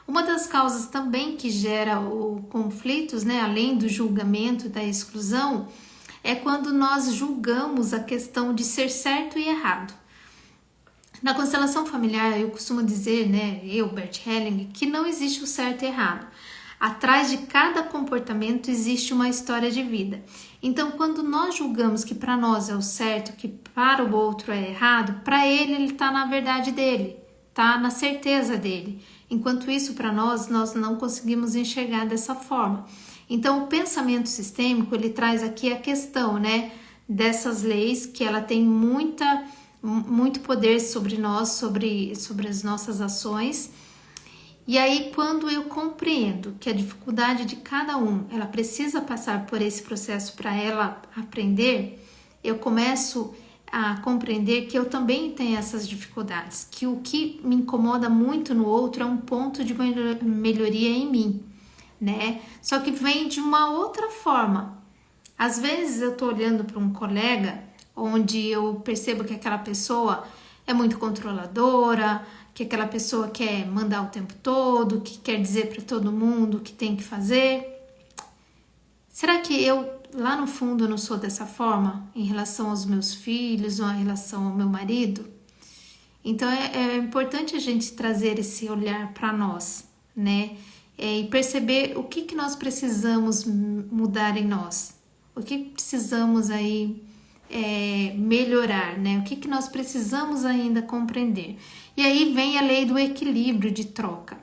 Uma das causas também que gera o conflitos, né, além do julgamento, da exclusão, é quando nós julgamos a questão de ser certo e errado. Na constelação familiar, eu costumo dizer, né, Bert Helling, que não existe o certo e errado. Atrás de cada comportamento existe uma história de vida. Então, quando nós julgamos que para nós é o certo, que para o outro é errado, para ele está na verdade dele, está na certeza dele. Enquanto isso, para nós não conseguimos enxergar dessa forma. Então, o pensamento sistêmico, ele traz aqui a questão, né, dessas leis, que ela tem muito poder sobre nós, sobre as nossas ações. E aí, quando eu compreendo que a dificuldade de cada um, ela precisa passar por esse processo para ela aprender, eu começo a compreender que eu também tenho essas dificuldades, que o que me incomoda muito no outro é um ponto de melhoria em mim, né? Só que vem de uma outra forma. Às vezes eu tô olhando para um colega onde eu percebo que aquela pessoa é muito controladora, que aquela pessoa quer mandar o tempo todo, que quer dizer para todo mundo o que tem que fazer. Será que eu, lá no fundo, não sou dessa forma em relação aos meus filhos ou em relação ao meu marido? Então é importante a gente trazer esse olhar para nós, né? E perceber o que nós precisamos mudar em nós, o que precisamos aí melhorar, né? O que nós precisamos ainda compreender. E aí vem a lei do equilíbrio de troca.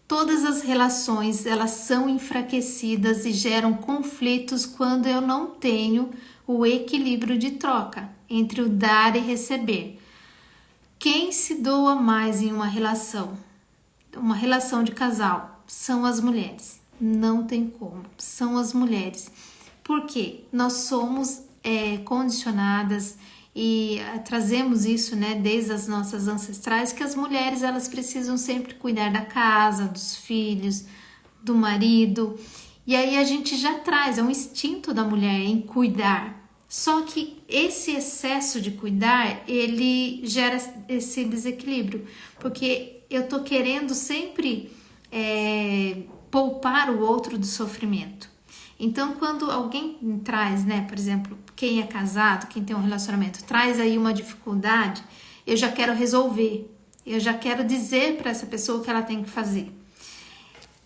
Todas as relações, elas são enfraquecidas e geram conflitos quando eu não tenho o equilíbrio de troca entre o dar e receber. Quem se doa mais em uma relação de casal, são as mulheres. Não tem como, são as mulheres. Por quê? Nós somos condicionadas e trazemos isso, né, desde as nossas ancestrais, que as mulheres elas precisam sempre cuidar da casa, dos filhos, do marido, e aí a gente já traz, é um instinto da mulher em cuidar. Só que esse excesso de cuidar, ele gera esse desequilíbrio, porque eu tô querendo sempre poupar o outro do sofrimento. Então, quando alguém traz, né, por exemplo, quem é casado, quem tem um relacionamento, traz aí uma dificuldade, eu já quero resolver, eu já quero dizer para essa pessoa o que ela tem que fazer.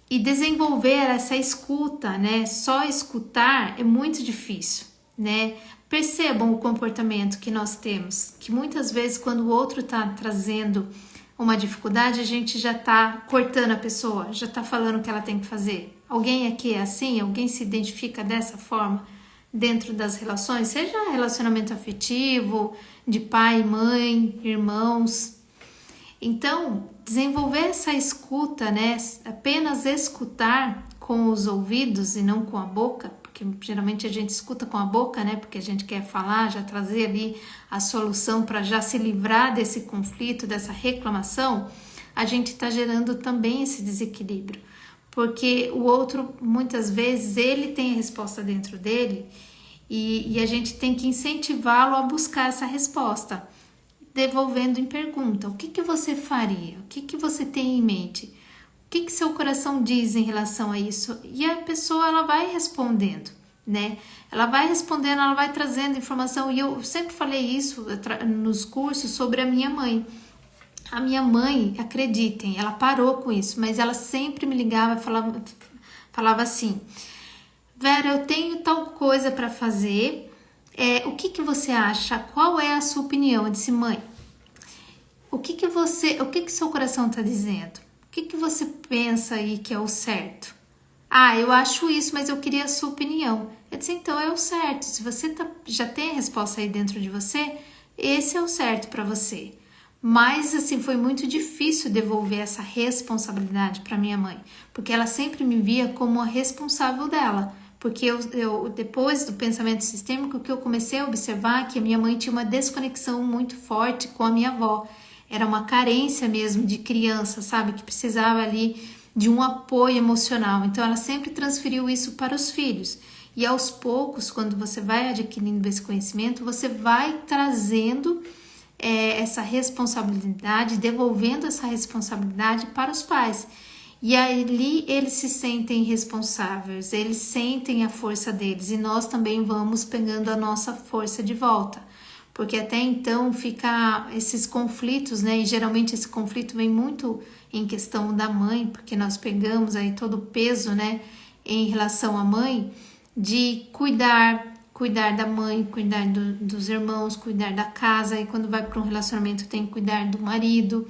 E desenvolver essa escuta, né, só escutar é muito difícil, né? Percebam o comportamento que nós temos, que muitas vezes quando o outro está trazendo uma dificuldade, a gente já está cortando a pessoa, já está falando o que ela tem que fazer. Alguém aqui é assim? Alguém se identifica dessa forma dentro das relações? Seja relacionamento afetivo, de pai, mãe, irmãos. Então, desenvolver essa escuta, né? Apenas escutar com os ouvidos e não com a boca, porque geralmente a gente escuta com a boca, né? Porque a gente quer falar, já trazer ali a solução para já se livrar desse conflito, dessa reclamação, a gente está gerando também esse desequilíbrio. Porque o outro, muitas vezes, ele tem a resposta dentro dele e a gente tem que incentivá-lo a buscar essa resposta, devolvendo em pergunta: o que você faria? O que você tem em mente? O que seu coração diz em relação a isso? E a pessoa ela vai respondendo, né? Ela vai respondendo, ela vai trazendo informação. E eu sempre falei isso nos cursos sobre a minha mãe. A minha mãe, acreditem, ela parou com isso, mas ela sempre me ligava e falava assim: Vera, eu tenho tal coisa para fazer, o que você acha? Qual é a sua opinião? Eu disse: mãe, o que seu coração está dizendo? O que você pensa aí que é o certo? Ah, eu acho isso, mas eu queria a sua opinião. Eu disse: então é o certo. Se você já tem a resposta aí dentro de você, esse é o certo para você. Mas, assim, foi muito difícil devolver essa responsabilidade para minha mãe, porque ela sempre me via como a responsável dela. Porque eu depois do pensamento sistêmico, que eu comecei a observar que a minha mãe tinha uma desconexão muito forte com a minha avó. Era uma carência mesmo de criança, sabe? Que precisava ali de um apoio emocional. Então, ela sempre transferiu isso para os filhos. E aos poucos, quando você vai adquirindo esse conhecimento, você vai trazendo essa responsabilidade, devolvendo essa responsabilidade para os pais. E ali eles se sentem responsáveis, eles sentem a força deles e nós também vamos pegando a nossa força de volta. Porque até então fica esses conflitos, né? E geralmente esse conflito vem muito em questão da mãe, porque nós pegamos aí todo o peso, né? Em relação à mãe, de cuidar da mãe, cuidar dos irmãos, cuidar da casa, e quando vai para um relacionamento tem que cuidar do marido.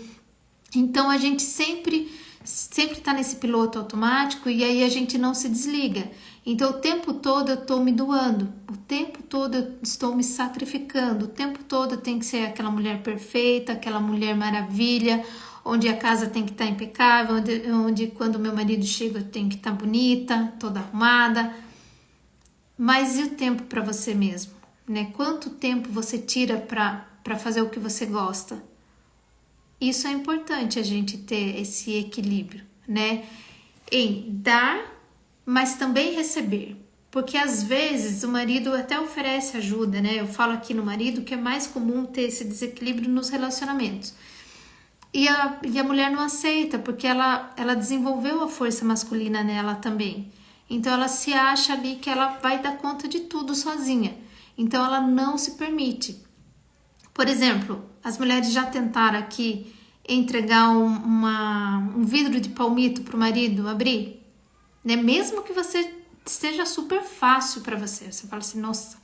Então a gente sempre está nesse piloto automático e aí a gente não se desliga. Então o tempo todo eu estou me doando, o tempo todo eu estou me sacrificando, o tempo todo eu tenho que ser aquela mulher perfeita, aquela mulher maravilha, onde a casa tem que estar impecável, onde quando meu marido chega eu tenho que estar bonita, toda arrumada. Mas e o tempo para você mesmo, né? Quanto tempo você tira para fazer o que você gosta? Isso é importante a gente ter esse equilíbrio, né? Em dar, mas também receber. Porque às vezes o marido até oferece ajuda, né? Eu falo aqui no marido que é mais comum ter esse desequilíbrio nos relacionamentos. E a mulher não aceita, porque ela desenvolveu a força masculina nela também. Então ela se acha ali que ela vai dar conta de tudo sozinha. Então ela não se permite. Por exemplo, as mulheres já tentaram aqui entregar um vidro de palmito para o marido abrir, né? Mesmo que você esteja super fácil para você. Você fala assim: nossa,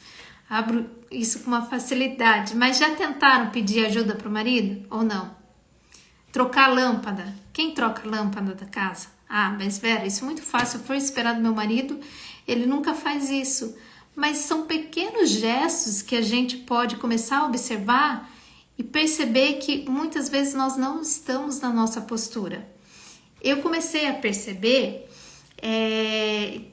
abro isso com uma facilidade. Mas já tentaram pedir ajuda para o marido ou não? Trocar a lâmpada. Quem troca a lâmpada da casa? Ah, mas Vera, isso é muito fácil. Eu fui esperar do meu marido, ele nunca faz isso. Mas são pequenos gestos que a gente pode começar a observar e perceber que muitas vezes nós não estamos na nossa postura. Eu comecei a perceber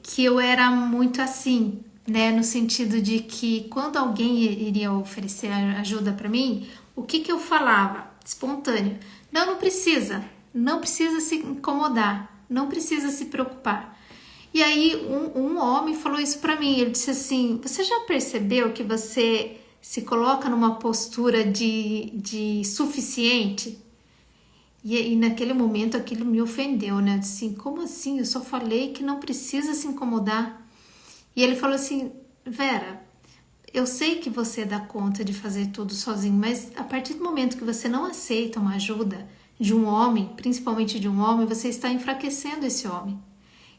que eu era muito assim, né? No sentido de que quando alguém iria oferecer ajuda para mim, o que eu falava? Espontâneo. Não, não precisa se incomodar, não precisa se preocupar. E aí um homem falou isso para mim, ele disse assim, você já percebeu que você se coloca numa postura de suficiente? E naquele momento aquilo me ofendeu, né? Assim, como assim? Eu só falei que não precisa se incomodar. E ele falou assim, Vera, eu sei que você dá conta de fazer tudo sozinho, mas a partir do momento que você não aceita uma ajuda de um homem, principalmente de um homem, você está enfraquecendo esse homem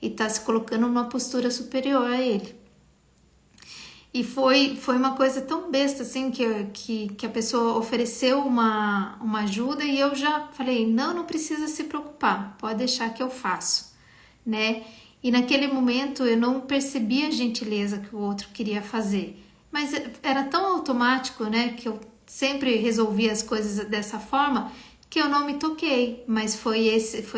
e está se colocando numa postura superior a ele. E foi uma coisa tão besta assim que a pessoa ofereceu uma ajuda e eu já falei, não precisa se preocupar, pode deixar que eu faço, né? E naquele momento eu não percebi a gentileza que o outro queria fazer, mas era tão automático, né, que eu sempre resolvia as coisas dessa forma que eu não me toquei, mas foi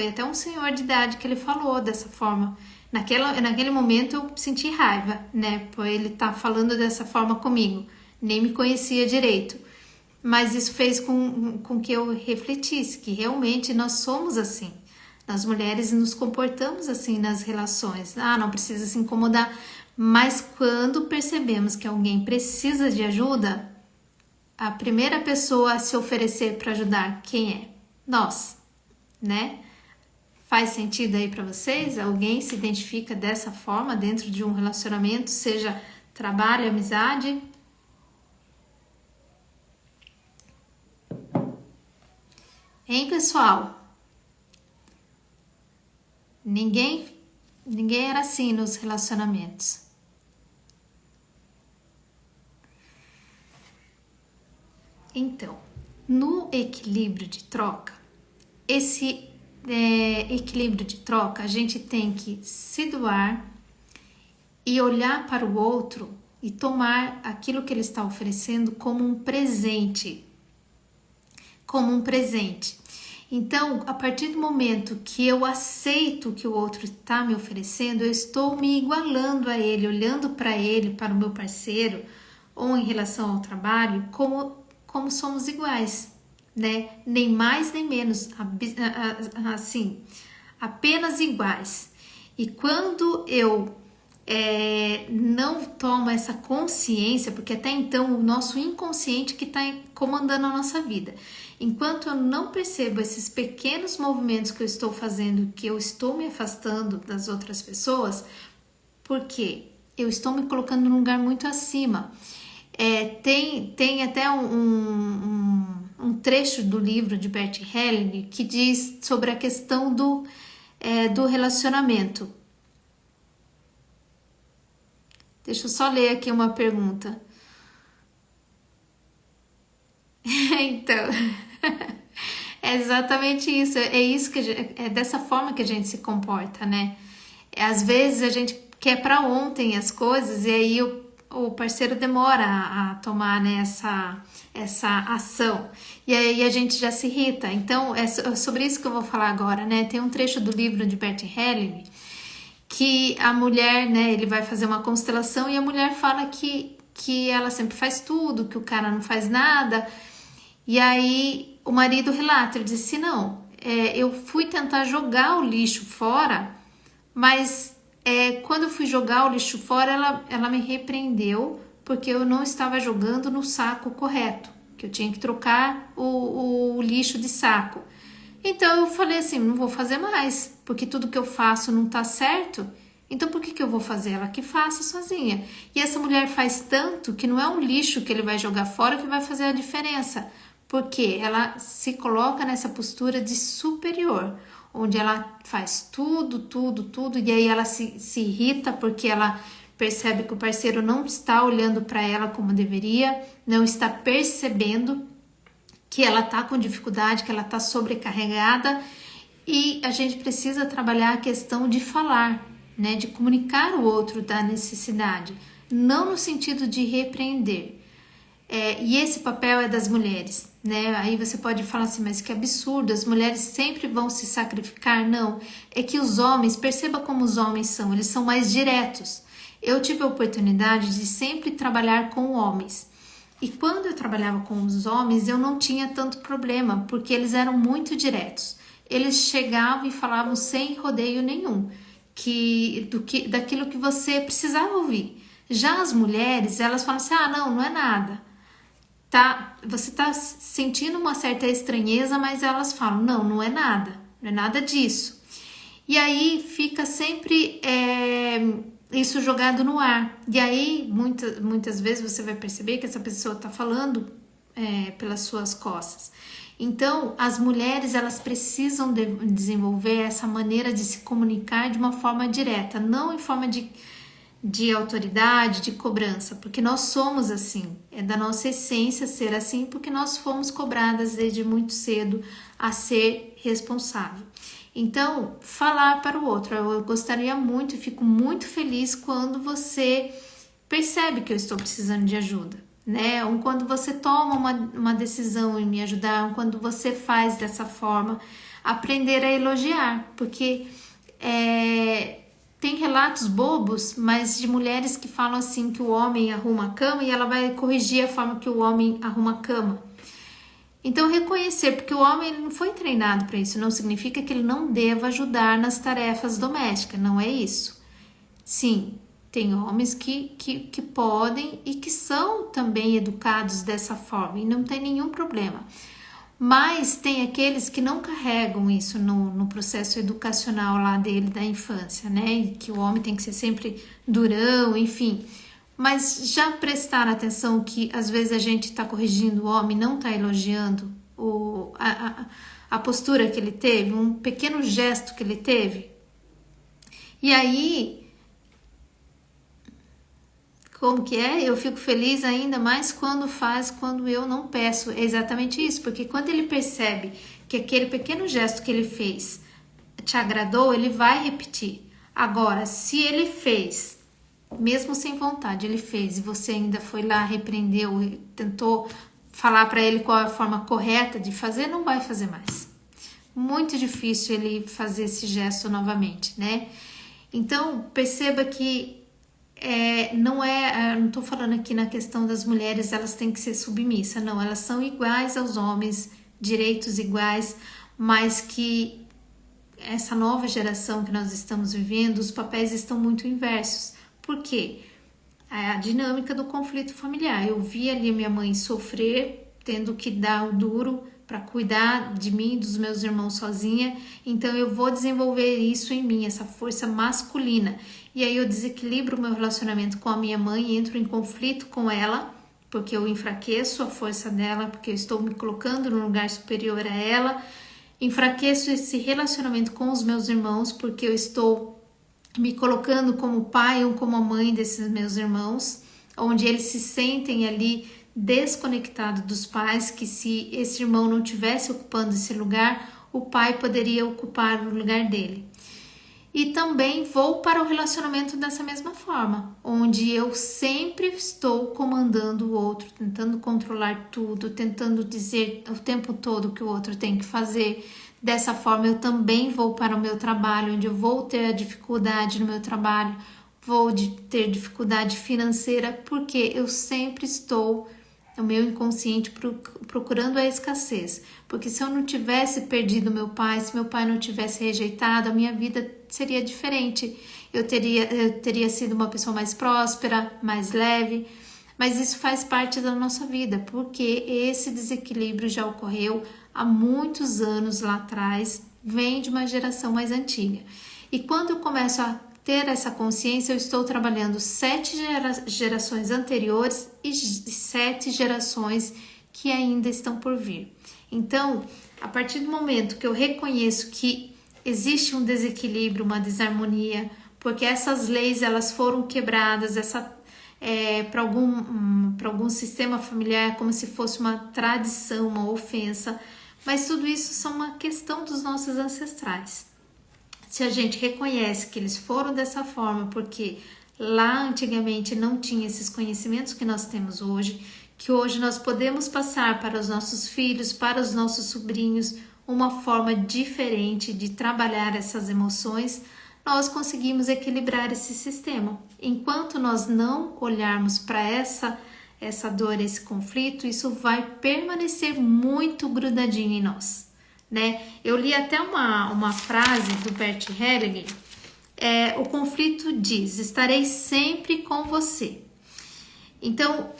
até um senhor de idade que ele falou dessa forma. Naquele momento eu senti raiva, né, por ele estar falando dessa forma comigo, nem me conhecia direito, mas isso fez com que eu refletisse que realmente nós somos assim. Nós mulheres nos comportamos assim nas relações. Não precisa se incomodar. Mas quando percebemos que alguém precisa de ajuda, a primeira pessoa a se oferecer para ajudar, quem é? Nós, né? Faz sentido aí para vocês? Alguém se identifica dessa forma dentro de um relacionamento, seja trabalho, amizade? Hein, pessoal? Ninguém era assim nos relacionamentos. Então, no equilíbrio de troca, esse equilíbrio de troca, a gente tem que se doar e olhar para o outro e tomar aquilo que ele está oferecendo como um presente. Como um presente. Então, a partir do momento que eu aceito o que o outro está me oferecendo, eu estou me igualando a ele, olhando para ele, para o meu parceiro, ou em relação ao trabalho, como somos iguais, né? Nem mais nem menos, assim, apenas iguais. E quando eu não tomo essa consciência, porque até então o nosso inconsciente que está comandando a nossa vida. Enquanto eu não percebo esses pequenos movimentos que eu estou fazendo, que eu estou me afastando das outras pessoas, porque eu estou me colocando num lugar muito acima. Tem até um trecho do livro de Bert Helling que diz sobre a questão do relacionamento. Deixa eu só ler aqui uma pergunta. Então, é exatamente isso. É isso é dessa forma que a gente se comporta, né? Às vezes a gente quer para ontem as coisas e aí o parceiro demora a tomar, né, essa ação. E aí a gente já se irrita. Então, é sobre isso que eu vou falar agora, né? Tem um trecho do livro de Bert Helling que a mulher, né, ele vai fazer uma constelação e a mulher fala que ela sempre faz tudo, que o cara não faz nada. E aí o marido relata, ele disse, não, eu fui tentar jogar o lixo fora, mas quando eu fui jogar o lixo fora, ela me repreendeu porque eu não estava jogando no saco correto, que eu tinha que trocar o lixo de saco. Então eu falei assim, não vou fazer mais, porque tudo que eu faço não tá certo, então por que eu vou fazer? Ela que faça sozinha. E essa mulher faz tanto que não é um lixo que ele vai jogar fora que vai fazer a diferença, porque ela se coloca nessa postura de superior, onde ela faz tudo, e aí ela se irrita porque ela percebe que o parceiro não está olhando para ela como deveria, não está percebendo que ela está com dificuldade, que ela está sobrecarregada, e a gente precisa trabalhar a questão de falar, né, de comunicar o outro da necessidade, não no sentido de repreender. E esse papel é das mulheres, né? Aí você pode falar assim, mas que absurdo, as mulheres sempre vão se sacrificar. Não, é que os homens, perceba como os homens são, eles são mais diretos. eu tive a oportunidade de sempre trabalhar com homens. E quando eu trabalhava com os homens, eu não tinha tanto problema, porque eles eram muito diretos. Eles chegavam e falavam sem rodeio nenhum, daquilo que você precisava ouvir. Já as mulheres, elas falam assim, não é nada. Você tá sentindo uma certa estranheza, mas elas falam, não é nada, não é nada disso. E aí fica sempre isso jogado no ar. E aí, muitas vezes você vai perceber que essa pessoa está falando pelas suas costas. Então, as mulheres, elas precisam desenvolver essa maneira de se comunicar de uma forma direta, não em forma de autoridade, de cobrança, porque nós somos assim, é da nossa essência ser assim, porque nós fomos cobradas desde muito cedo a ser responsável. Então, falar para o outro, eu gostaria muito e fico muito feliz quando você percebe que eu estou precisando de ajuda, né? Ou quando você toma uma decisão em me ajudar, ou quando você faz dessa forma, aprender a elogiar, porque tem relatos bobos, mas de mulheres que falam assim que o homem arruma a cama e ela vai corrigir a forma que o homem arruma a cama. Então, reconhecer, porque o homem não foi treinado para isso, não significa que ele não deva ajudar nas tarefas domésticas, não é isso. Sim, tem homens que podem e que são também educados dessa forma e não tem nenhum problema. Mas tem aqueles que não carregam isso no processo educacional lá dele, da infância, né? E que o homem tem que ser sempre durão, enfim. Mas já prestaram atenção que às vezes a gente está corrigindo o homem, não está elogiando a postura que ele teve, um pequeno gesto que ele teve? E aí, como que é? Eu fico feliz ainda mais quando eu não peço. É exatamente isso, porque quando ele percebe que aquele pequeno gesto que ele fez te agradou, ele vai repetir. Agora, se ele fez, mesmo sem vontade, ele fez e você ainda foi lá, repreendeu e tentou falar para ele qual é a forma correta de fazer, não vai fazer mais. Muito difícil ele fazer esse gesto novamente, né? Então, perceba que não estou falando aqui na questão das mulheres, elas têm que ser submissas, não, elas são iguais aos homens, direitos iguais, mas que essa nova geração que nós estamos vivendo, os papéis estão muito inversos. Por quê? A dinâmica do conflito familiar. Eu vi ali minha mãe sofrer, tendo que dar o duro para cuidar de mim e dos meus irmãos sozinha, então eu vou desenvolver isso em mim, essa força masculina. E aí eu desequilibro o meu relacionamento com a minha mãe, entro em conflito com ela, porque eu enfraqueço a força dela, porque eu estou me colocando num lugar superior a ela, enfraqueço esse relacionamento com os meus irmãos, porque eu estou me colocando como pai ou como a mãe desses meus irmãos, onde eles se sentem ali desconectados dos pais, que se esse irmão não estivesse ocupando esse lugar, o pai poderia ocupar o lugar dele. E também vou para o relacionamento dessa mesma forma, onde eu sempre estou comandando o outro, tentando controlar tudo, tentando dizer o tempo todo o que o outro tem que fazer. Dessa forma eu também vou para o meu trabalho, onde eu vou ter dificuldade no meu trabalho, vou ter dificuldade financeira, porque eu sempre estou, o meu inconsciente, procurando a escassez. Porque se eu não tivesse perdido meu pai, se meu pai não tivesse rejeitado, a minha vida seria diferente. Eu teria sido uma pessoa mais próspera, mais leve, mas isso faz parte da nossa vida, porque esse desequilíbrio já ocorreu há muitos anos lá atrás, vem de uma geração mais antiga. E quando eu começo a ter essa consciência, eu estou trabalhando 7 gerações anteriores e 7 gerações que ainda estão por vir. Então, a partir do momento que eu reconheço que existe um desequilíbrio, uma desarmonia, porque essas leis elas foram quebradas, para algum sistema familiar, como se fosse uma tradição, uma ofensa, mas tudo isso são uma questão dos nossos ancestrais. Se a gente reconhece que eles foram dessa forma, porque lá antigamente não tinha esses conhecimentos que nós temos hoje, que hoje nós podemos passar para os nossos filhos, para os nossos sobrinhos, uma forma diferente de trabalhar essas emoções, nós conseguimos equilibrar esse sistema. Enquanto nós não olharmos para essa dor, esse conflito, isso vai permanecer muito grudadinho em nós, né? Eu li até uma frase do Bert Hellinger, o conflito diz: estarei sempre com você. Então,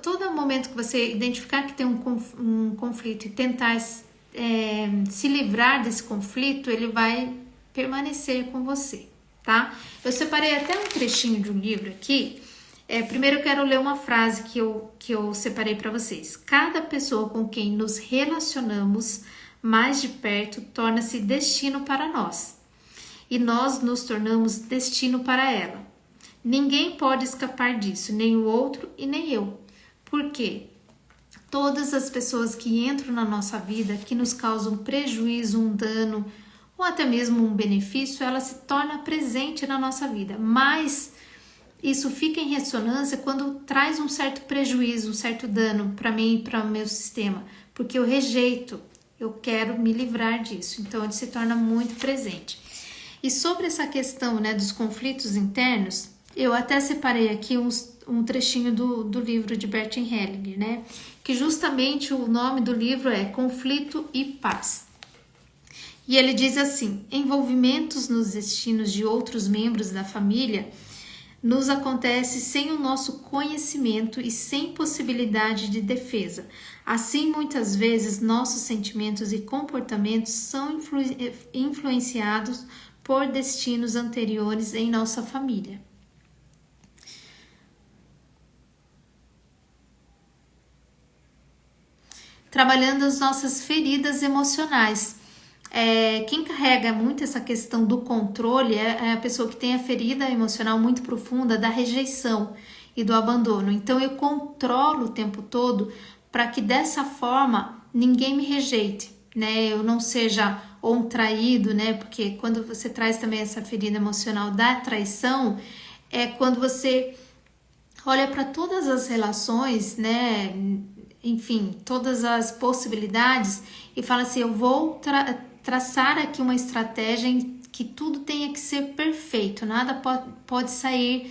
todo momento que você identificar que tem um conflito e tentar se livrar desse conflito, ele vai permanecer com você, tá? Eu separei até um trechinho de um livro aqui. Primeiro eu quero ler uma frase que eu separei para vocês. Cada pessoa com quem nos relacionamos mais de perto torna-se destino para nós, e nós nos tornamos destino para ela. Ninguém pode escapar disso, nem o outro e nem eu. Por quê? Todas as pessoas que entram na nossa vida, que nos causam prejuízo, um dano ou até mesmo um benefício, ela se torna presente na nossa vida. Mas isso fica em ressonância quando traz um certo prejuízo, um certo dano para mim e para o meu sistema, porque eu rejeito, eu quero me livrar disso. Então ele se torna muito presente. E sobre essa questão, né, dos conflitos internos, eu até separei aqui um trechinho do livro de Bert Hellinger, né? Que justamente o nome do livro é Conflito e Paz. E ele diz assim: envolvimentos nos destinos de outros membros da família nos acontece sem o nosso conhecimento e sem possibilidade de defesa. Assim, muitas vezes, nossos sentimentos e comportamentos são influenciados por destinos anteriores em nossa família. Trabalhando as nossas feridas emocionais. Quem carrega muito essa questão do controle é a pessoa que tem a ferida emocional muito profunda da rejeição e do abandono. Então eu controlo o tempo todo para que dessa forma ninguém me rejeite, né? Eu não seja um traído, né? Porque quando você traz também essa ferida emocional da traição, é quando você olha para todas as relações, né? Enfim, todas as possibilidades e fala assim: eu vou traçar aqui uma estratégia em que tudo tenha que ser perfeito, nada pode sair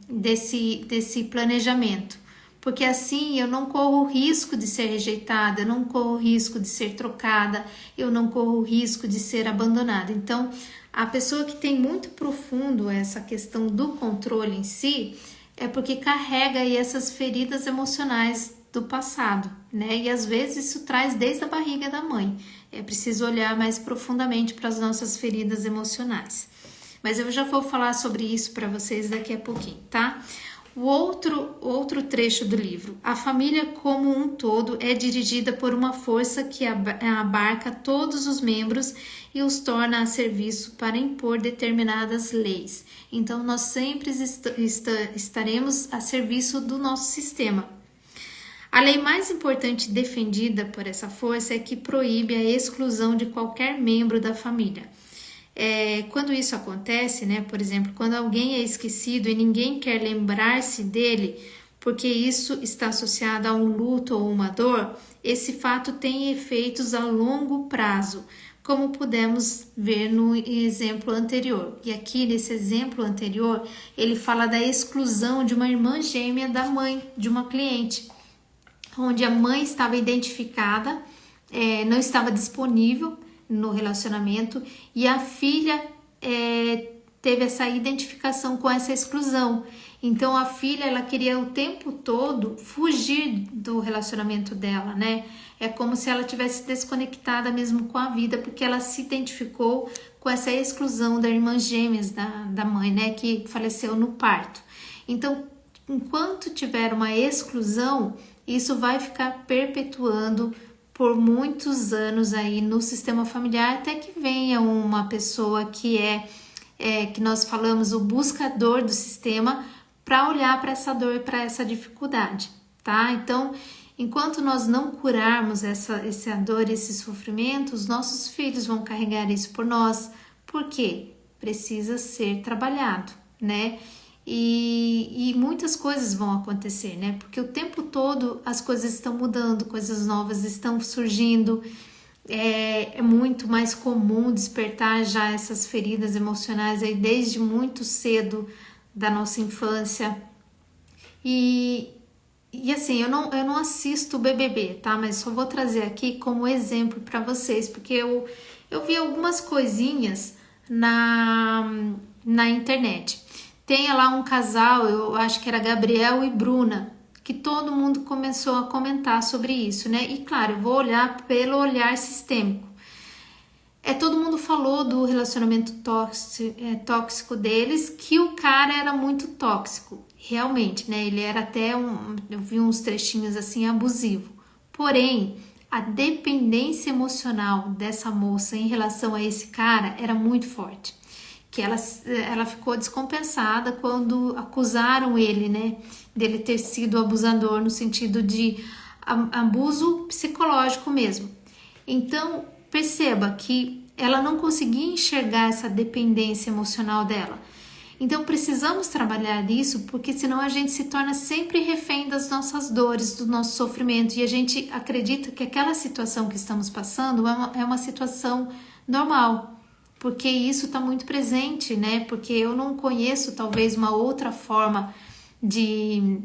desse planejamento, porque assim eu não corro o risco de ser rejeitada, eu não corro o risco de ser trocada, eu não corro o risco de ser abandonada. Então, a pessoa que tem muito profundo essa questão do controle em si, é porque carrega aí essas feridas emocionais do passado, né? E às vezes isso traz desde a barriga da mãe. É preciso olhar mais profundamente para as nossas feridas emocionais. Mas eu já vou falar sobre isso para vocês daqui a pouquinho, tá? O outro trecho do livro. A família como um todo é dirigida por uma força que abarca todos os membros e os torna a serviço para impor determinadas leis. Então, nós sempre estaremos a serviço do nosso sistema. A lei mais importante defendida por essa força é que proíbe a exclusão de qualquer membro da família. Quando isso acontece, né, por exemplo, quando alguém é esquecido e ninguém quer lembrar-se dele, porque isso está associado a um luto ou uma dor, esse fato tem efeitos a longo prazo, como pudemos ver no exemplo anterior. E aqui nesse exemplo anterior, ele fala da exclusão de uma irmã gêmea da mãe de uma cliente, onde a mãe estava identificada, não estava disponível no relacionamento e a filha teve essa identificação com essa exclusão. Então a filha, ela queria o tempo todo fugir do relacionamento dela, né? É como se ela tivesse desconectada mesmo com a vida, porque ela se identificou com essa exclusão da irmã gêmeas da mãe, né? Que faleceu no parto. Então, enquanto tiver uma exclusão, isso vai ficar perpetuando por muitos anos aí no sistema familiar, até que venha uma pessoa que que nós falamos o buscador do sistema, para olhar para essa dor e para essa dificuldade, tá? Então, enquanto nós não curarmos essa dor, esse sofrimento, os nossos filhos vão carregar isso por nós. Por quê? Precisa ser trabalhado, né? E muitas coisas vão acontecer, né? Porque o tempo todo as coisas estão mudando, coisas novas estão surgindo é muito mais comum despertar já essas feridas emocionais aí desde muito cedo da nossa infância. E assim, eu não assisto o BBB, tá? Mas só vou trazer aqui como exemplo para vocês, porque eu vi algumas coisinhas na internet. Tem lá um casal, eu acho que era Gabriel e Bruna, que todo mundo começou a comentar sobre isso, né? E claro, eu vou olhar pelo olhar sistêmico. Todo mundo falou do relacionamento tóxico deles, que o cara era muito tóxico, realmente, né? Ele era até eu vi uns trechinhos assim, abusivo. Porém, a dependência emocional dessa moça em relação a esse cara era muito forte. Que ela ficou descompensada quando acusaram ele, né? Dele ter sido abusador no sentido de abuso psicológico mesmo. Então, perceba que ela não conseguia enxergar essa dependência emocional dela. Então precisamos trabalhar isso, porque senão a gente se torna sempre refém das nossas dores, do nosso sofrimento, e a gente acredita que aquela situação que estamos passando é uma situação normal, porque isso está muito presente, né? Porque eu não conheço talvez uma outra forma de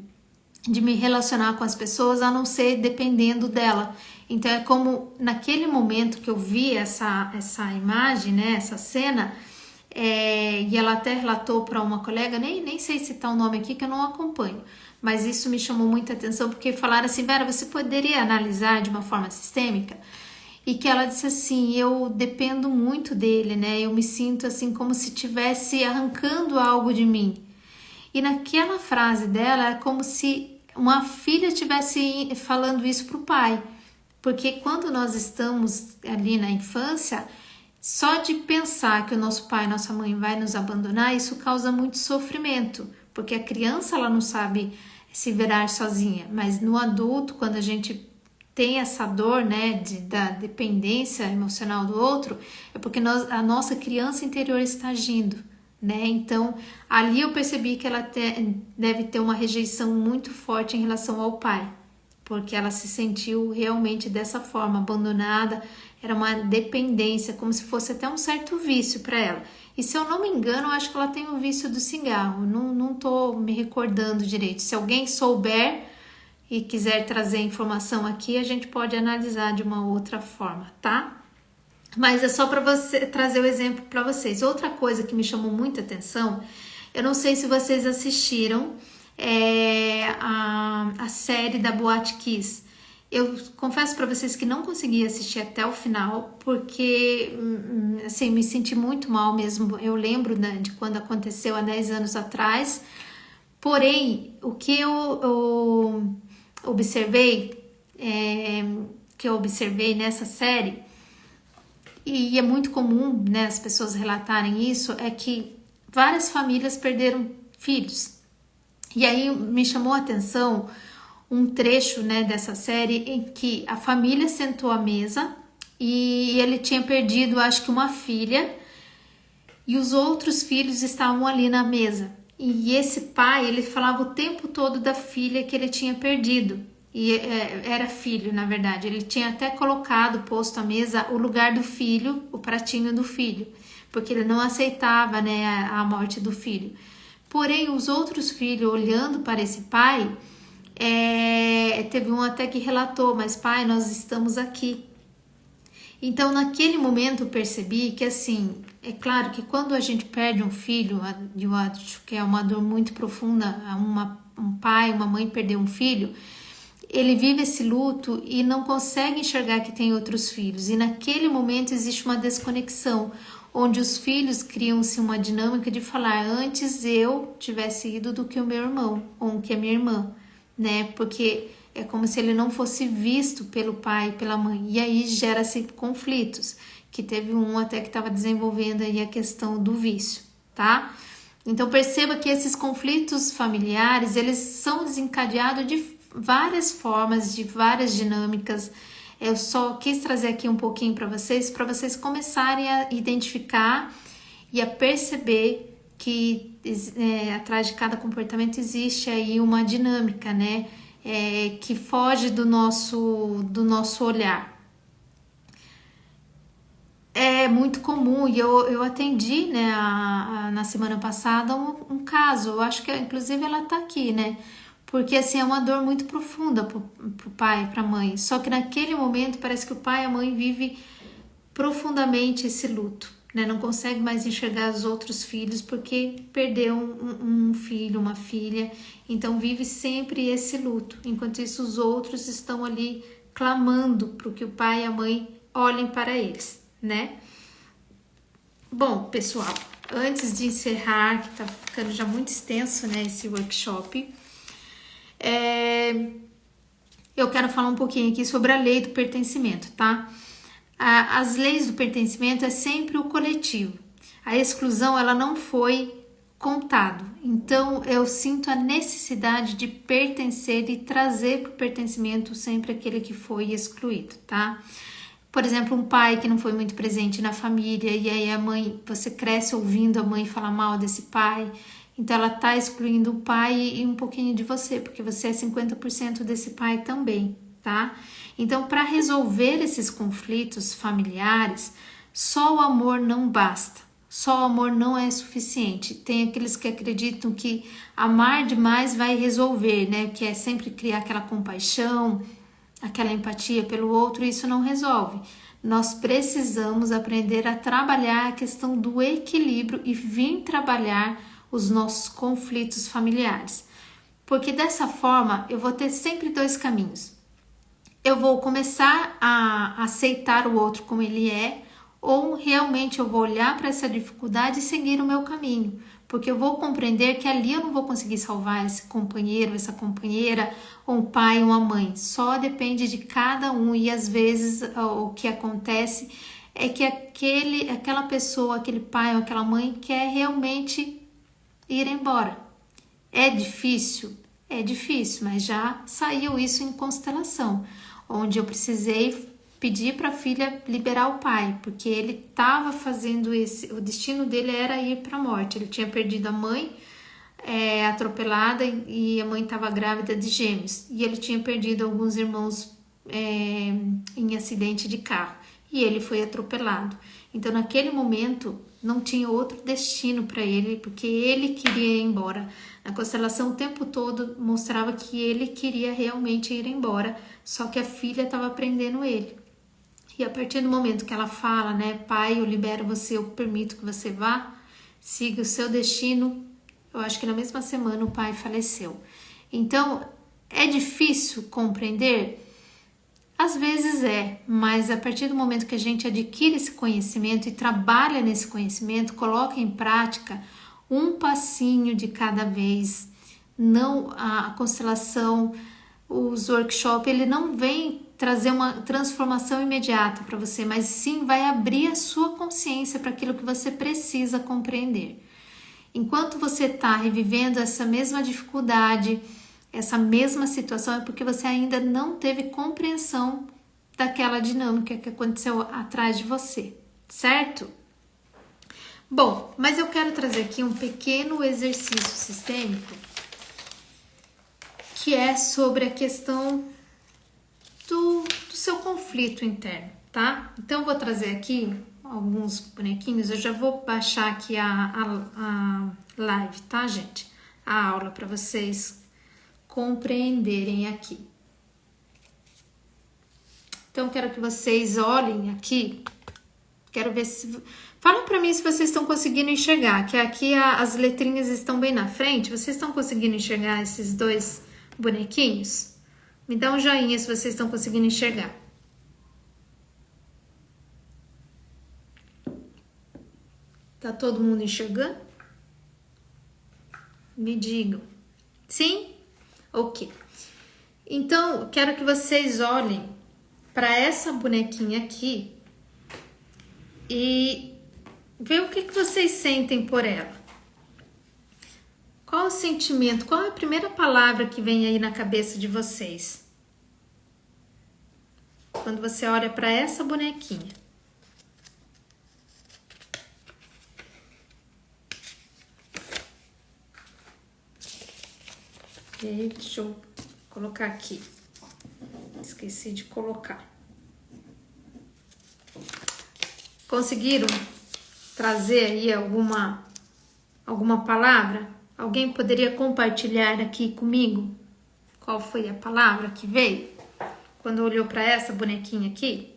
me relacionar com as pessoas a não ser dependendo dela. Então é como naquele momento que eu vi essa imagem, né, essa cena, e ela até relatou para uma colega, nem sei citar o nome aqui que eu não acompanho, mas isso me chamou muita atenção porque falaram assim: Vera, você poderia analisar de uma forma sistêmica? E que ela disse assim: eu dependo muito dele, né, eu me sinto assim como se estivesse arrancando algo de mim. E naquela frase dela é como se uma filha estivesse falando isso para o pai. Porque quando nós estamos ali na infância, só de pensar que o nosso pai e nossa mãe vai nos abandonar, isso causa muito sofrimento. Porque a criança ela não sabe se virar sozinha. Mas no adulto, quando a gente tem essa dor, né, da dependência emocional do outro, é porque a nossa criança interior está agindo, né? Então, ali eu percebi que ela deve ter uma rejeição muito forte em relação ao pai, porque ela se sentiu realmente dessa forma, abandonada, era uma dependência, como se fosse até um certo vício para ela. E se eu não me engano, eu acho que ela tem o vício do cigarro, não tô me recordando direito. Se alguém souber e quiser trazer informação aqui, a gente pode analisar de uma outra forma, tá? Mas é só para você trazer o exemplo para vocês. Outra coisa que me chamou muita atenção, eu não sei se vocês assistiram a série da Boate Kiss. Eu confesso para vocês que não consegui assistir até o final, porque assim, me senti muito mal mesmo. Eu lembro, né, de quando aconteceu há 10 anos atrás. Porém, o que eu observei, nessa série, e é muito comum, né, as pessoas relatarem isso, é que várias famílias perderam filhos. E aí me chamou a atenção um trecho, né, dessa série em que a família sentou à mesa e ele tinha perdido, acho que uma filha, e os outros filhos estavam ali na mesa. E esse pai, ele falava o tempo todo da filha que ele tinha perdido. E era filho, na verdade. Ele tinha até posto à mesa o lugar do filho, o pratinho do filho, porque ele não aceitava, né, a morte do filho. Porém, os outros filhos, olhando para esse pai, teve um até que relatou: mas pai, nós estamos aqui. Então, naquele momento eu percebi que, assim, é claro que quando a gente perde um filho, eu acho que é uma dor muito profunda, um pai, uma mãe perder um filho, ele vive esse luto e não consegue enxergar que tem outros filhos. E naquele momento existe uma desconexão, onde os filhos criam-se uma dinâmica de falar: antes eu tivesse ido do que o meu irmão, ou que a minha irmã, né? Porque é como se ele não fosse visto pelo pai e pela mãe. E aí gera-se conflitos, que teve um até que estava desenvolvendo aí a questão do vício, tá? Então perceba que esses conflitos familiares, eles são desencadeados de várias formas, de várias dinâmicas. Eu só quis trazer aqui um pouquinho para vocês começarem a identificar e a perceber que atrás de cada comportamento existe aí uma dinâmica, né? Que foge do nosso olhar. É muito comum, e eu atendi, né, na semana passada um caso, eu acho que inclusive ela tá aqui, né, porque assim é uma dor muito profunda pro pai, pra mãe, só que naquele momento parece que o pai e a mãe vivem profundamente esse luto, né, não consegue mais enxergar os outros filhos porque perdeu um filho, uma filha, então vive sempre esse luto, enquanto isso os outros estão ali clamando para que o pai e a mãe olhem para eles, né? Bom, pessoal, antes de encerrar, que tá ficando já muito extenso, né, esse workshop, eu quero falar um pouquinho aqui sobre a lei do pertencimento, tá? As leis do pertencimento é sempre o coletivo. A exclusão, ela não foi contado. Então, eu sinto a necessidade de pertencer e trazer para o pertencimento sempre aquele que foi excluído, tá? Por exemplo, um pai que não foi muito presente na família e aí a mãe, você cresce ouvindo a mãe falar mal desse pai, então ela tá excluindo o pai e um pouquinho de você, porque você é 50% desse pai também, tá? Então, para resolver esses conflitos familiares, só o amor não basta. Só o amor não é suficiente. Tem aqueles que acreditam que amar demais vai resolver, né? Que é sempre criar aquela compaixão, aquela empatia pelo outro, isso não resolve. Nós precisamos aprender a trabalhar a questão do equilíbrio e vir trabalhar os nossos conflitos familiares. Porque dessa forma eu vou ter sempre dois caminhos. Eu vou começar a aceitar o outro como ele é, ou realmente eu vou olhar para essa dificuldade e seguir o meu caminho, porque eu vou compreender que ali eu não vou conseguir salvar esse companheiro, essa companheira, ou um pai, ou uma mãe, só depende de cada um e às vezes o que acontece é que aquela pessoa, aquele pai ou aquela mãe quer realmente ir embora. É difícil? É difícil, mas já saiu isso em constelação, onde eu precisei pedir para a filha liberar o pai, porque ele estava fazendo o destino dele era ir para a morte. Ele tinha perdido a mãe atropelada e a mãe estava grávida de gêmeos, e ele tinha perdido alguns irmãos em acidente de carro, e ele foi atropelado. Então, naquele momento, não tinha outro destino para ele, porque ele queria ir embora. A constelação o tempo todo mostrava que ele queria realmente ir embora, só que a filha estava prendendo ele. E a partir do momento que ela fala, né, pai, eu libero você, eu permito que você vá, siga o seu destino, eu acho que na mesma semana o pai faleceu. Então, é difícil compreender? Às vezes é, mas a partir do momento que a gente adquire esse conhecimento e trabalha nesse conhecimento, coloca em prática um passinho de cada vez. Não a constelação, os workshops, ele não vem trazer uma transformação imediata para você, mas sim vai abrir a sua consciência para aquilo que você precisa compreender. Enquanto você está revivendo essa mesma dificuldade, essa mesma situação, é porque você ainda não teve compreensão daquela dinâmica que aconteceu atrás de você, certo? Bom, mas eu quero trazer aqui um pequeno exercício sistêmico que é sobre a questão do seu conflito interno, tá? Então, eu vou trazer aqui alguns bonequinhos, eu já vou baixar aqui a live, tá, gente? A aula para vocês compreenderem aqui. Então, quero que vocês olhem aqui, quero ver se... Fala para mim se vocês estão conseguindo enxergar, que aqui as letrinhas estão bem na frente, vocês estão conseguindo enxergar esses dois bonequinhos? Me dá um joinha se vocês estão conseguindo enxergar. Tá todo mundo enxergando? Me digam. Sim? Ok. Então, quero que vocês olhem para essa bonequinha aqui e vejam o que vocês sentem por ela. Qual o sentimento? Qual é a primeira palavra que vem aí na cabeça de vocês? Quando você olha para essa bonequinha. Ok, deixa eu colocar aqui. Esqueci de colocar. Conseguiram trazer aí alguma palavra? Alguém poderia compartilhar aqui comigo qual foi a palavra que veio quando olhou para essa bonequinha aqui?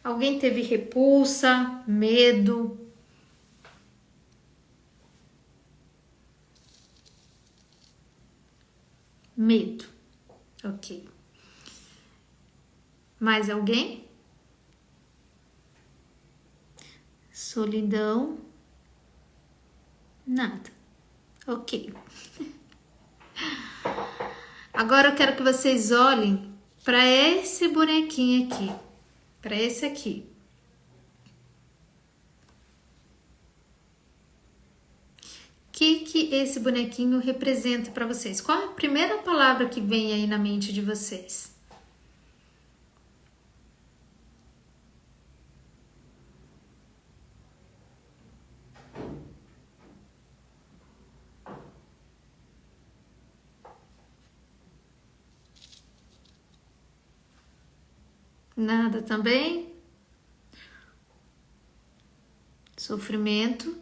Alguém teve repulsa, medo? Medo. Ok. Mais alguém? Solidão? Nada. Ok. Agora eu quero que vocês olhem para esse bonequinho aqui. Para esse aqui. O que esse bonequinho representa para vocês? Qual é a primeira palavra que vem aí na mente de vocês? Nada também? Sofrimento?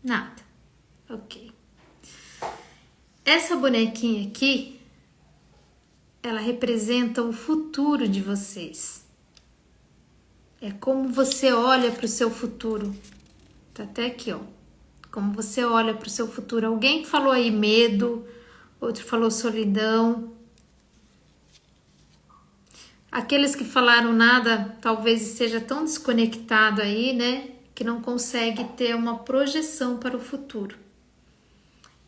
Nada. Ok. Essa bonequinha aqui, ela representa o futuro de vocês. É como você olha para o seu futuro. Tá até aqui, ó. Como você olha para o seu futuro. Alguém falou aí medo, outro falou solidão. Aqueles que falaram nada, talvez esteja tão desconectado aí, né? Que não consegue ter uma projeção para o futuro.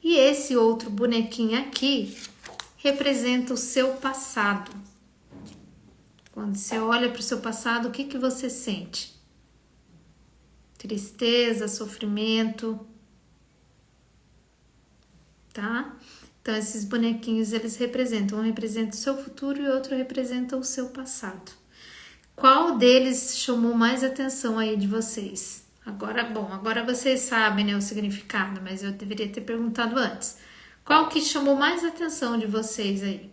E esse outro bonequinho aqui representa o seu passado. Quando você olha para o seu passado, o que você sente? Tristeza, sofrimento, tá? Então, esses bonequinhos, eles representam. Um representa o seu futuro e outro representa o seu passado. Qual deles chamou mais atenção aí de vocês? Agora vocês sabem, né, o significado, mas eu deveria ter perguntado antes. Qual que chamou mais atenção de vocês aí?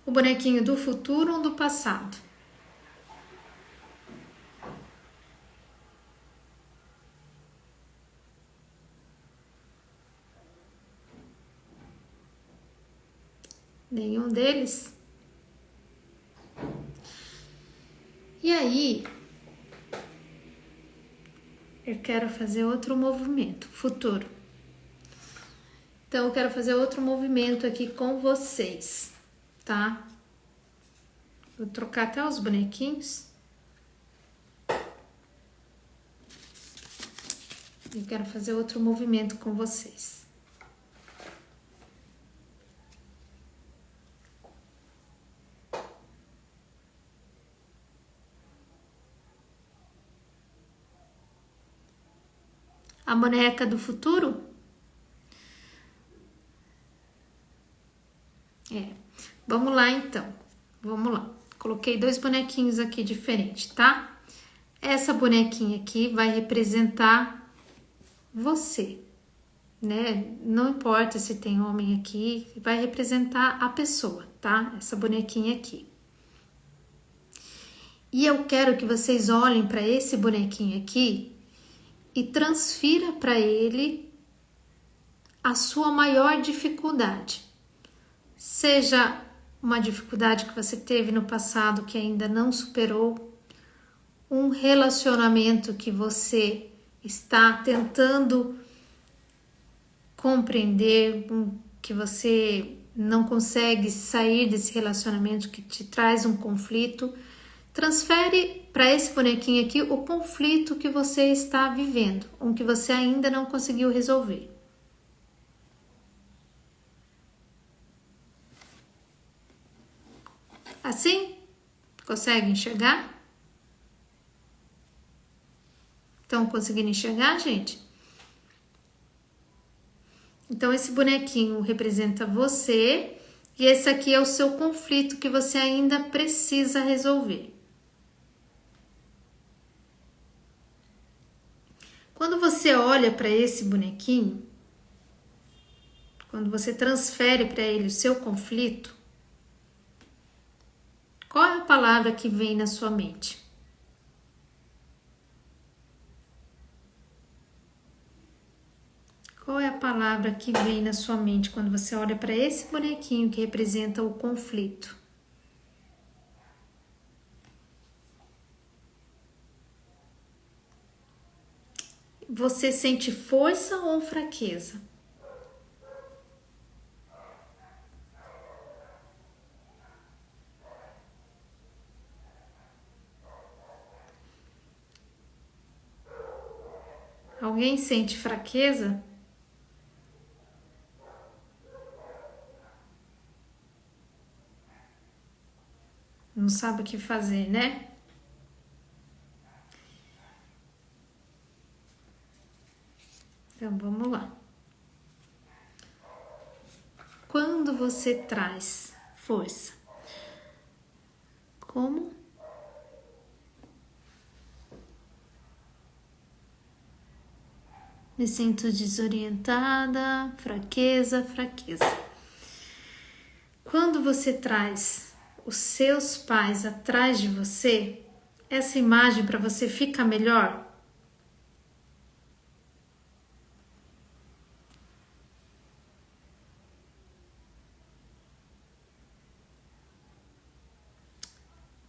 O bonequinho do futuro ou do passado? Nenhum deles? E aí, eu quero fazer outro movimento, futuro. Então, eu quero fazer outro movimento aqui com vocês, tá? Vou trocar até os bonequinhos. Eu quero fazer outro movimento com vocês. A boneca do futuro? Vamos lá então. Vamos lá. Coloquei 2 bonequinhos aqui diferentes, tá? Essa bonequinha aqui vai representar você, né? Não importa se tem homem aqui, vai representar a pessoa, tá? Essa bonequinha aqui. E eu quero que vocês olhem para esse bonequinho aqui e transfira para ele a sua maior dificuldade. Seja uma dificuldade que você teve no passado que ainda não superou, um relacionamento que você está tentando compreender, que você não consegue sair desse relacionamento que te traz um conflito. Transfere para esse bonequinho aqui o conflito que você está vivendo, um que você ainda não conseguiu resolver. Assim? Consegue enxergar? Estão conseguindo enxergar, gente? Então, esse bonequinho representa você e esse aqui é o seu conflito que você ainda precisa resolver. Quando você olha para esse bonequinho, quando você transfere para ele o seu conflito, qual é a palavra que vem na sua mente? Qual é a palavra que vem na sua mente quando você olha para esse bonequinho que representa o conflito? Você sente força ou fraqueza? Alguém sente fraqueza? Não sabe o que fazer, né? Então vamos lá. Quando você traz força, como? Me sinto desorientada, fraqueza. Quando você traz os seus pais atrás de você, essa imagem para você fica melhor?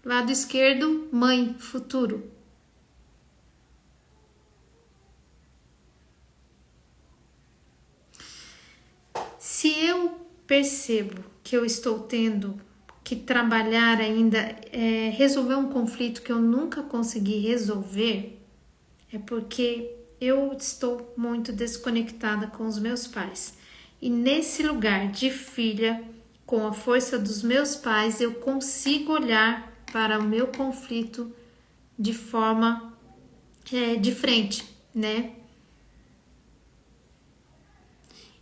Lado esquerdo, mãe, futuro. Se eu percebo que eu estou tendo que trabalhar ainda, resolver um conflito que eu nunca consegui resolver, é porque eu estou muito desconectada com os meus pais. E nesse lugar de filha, com a força dos meus pais, eu consigo olhar para o meu conflito de forma de frente, né?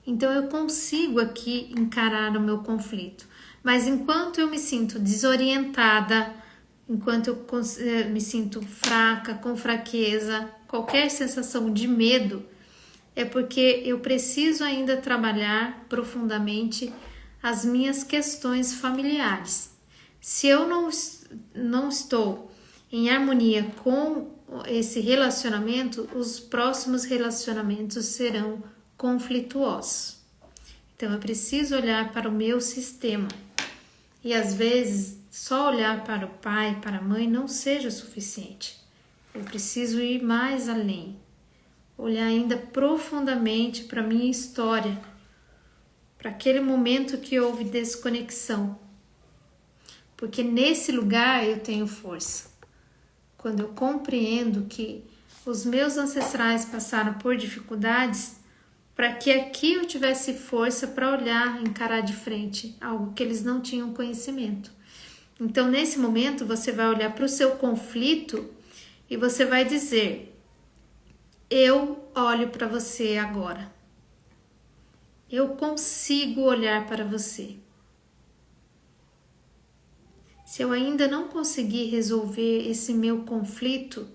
Então eu consigo aqui encarar o meu conflito. Mas enquanto eu me sinto desorientada, enquanto eu me sinto fraca, com fraqueza, qualquer sensação de medo, é porque eu preciso ainda trabalhar profundamente as minhas questões familiares. Se eu não estou em harmonia com esse relacionamento, os próximos relacionamentos serão conflituosos. Então eu preciso olhar para o meu sistema. E às vezes só olhar para o pai, para a mãe não seja suficiente. Eu preciso ir mais além. Olhar ainda profundamente para a minha história, para aquele momento que houve desconexão. Porque nesse lugar eu tenho força. Quando eu compreendo que os meus ancestrais passaram por dificuldades, para que aqui eu tivesse força para olhar, encarar de frente algo que eles não tinham conhecimento. Então, nesse momento, você vai olhar para o seu conflito e você vai dizer: eu olho para você agora. Eu consigo olhar para você. Se eu ainda não conseguir resolver esse meu conflito,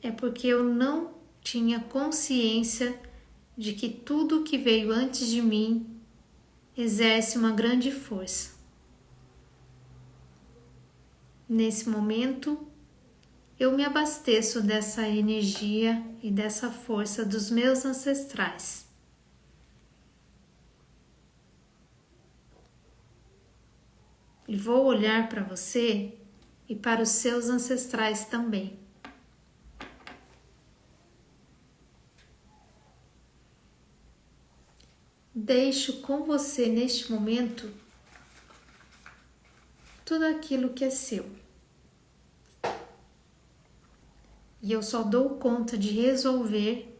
é porque eu não tinha consciência de que tudo que veio antes de mim exerce uma grande força. Nesse momento, eu me abasteço dessa energia e dessa força dos meus ancestrais. E vou olhar para você e para os seus ancestrais também. Deixo com você neste momento tudo aquilo que é seu. E eu só dou conta de resolver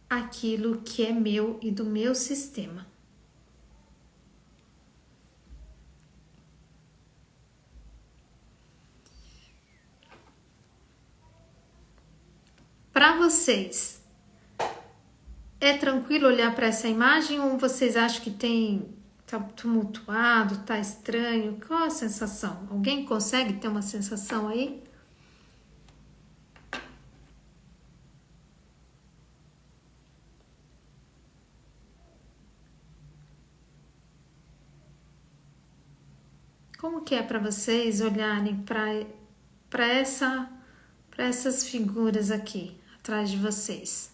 aquilo que é meu e do meu sistema. Para vocês, é tranquilo olhar para essa imagem ou vocês acham que tá tumultuado, tá estranho? Qual a sensação? Alguém consegue ter uma sensação aí? como que é para vocês olharem para essas figuras aqui atrás de vocês?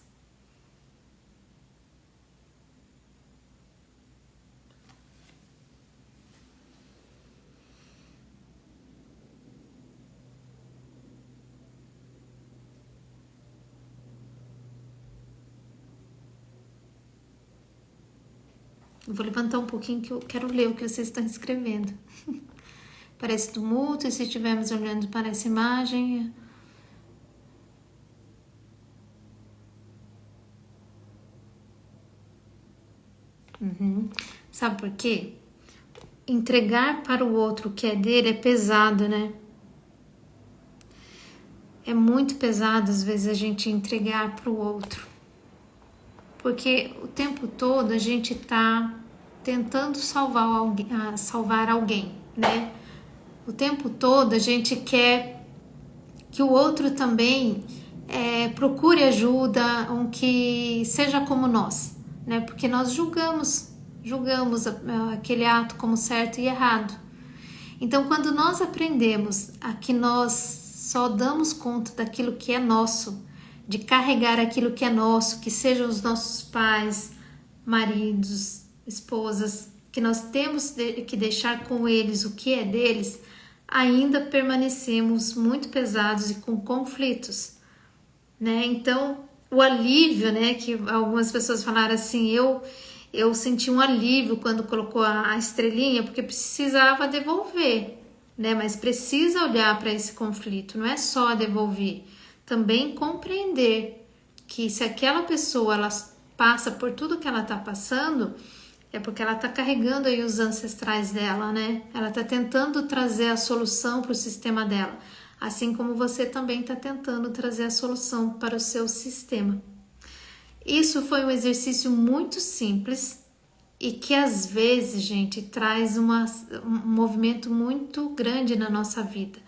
Eu vou levantar um pouquinho que eu quero ler o que vocês estão escrevendo. Parece tumulto, e se estivermos olhando para essa imagem... Sabe por quê? Entregar para o outro o que é dele é pesado, né? É muito pesado, às vezes, a gente entregar para o outro. Porque o tempo todo a gente tá tentando salvar alguém, né? O tempo todo a gente quer que o outro também procure ajuda, ou que seja como nós, né? Porque nós julgamos aquele ato como certo e errado. Então, quando nós aprendemos a que nós só damos conta daquilo que é nosso, de carregar aquilo que é nosso, que sejam os nossos pais, maridos, esposas, que nós temos que deixar com eles o que é deles, ainda permanecemos muito pesados e com conflitos, né? Então, o alívio, né, que algumas pessoas falaram assim, eu senti um alívio quando colocou a estrelinha, porque precisava devolver, né? Mas precisa olhar para esse conflito, não é só devolver, também compreender que se aquela pessoa ela passa por tudo que ela está passando, é porque ela está carregando aí os ancestrais dela, né? Ela está tentando trazer a solução para o sistema dela, assim como você também está tentando trazer a solução para o seu sistema. Isso foi um exercício muito simples e que às vezes, gente, traz um movimento muito grande na nossa vida,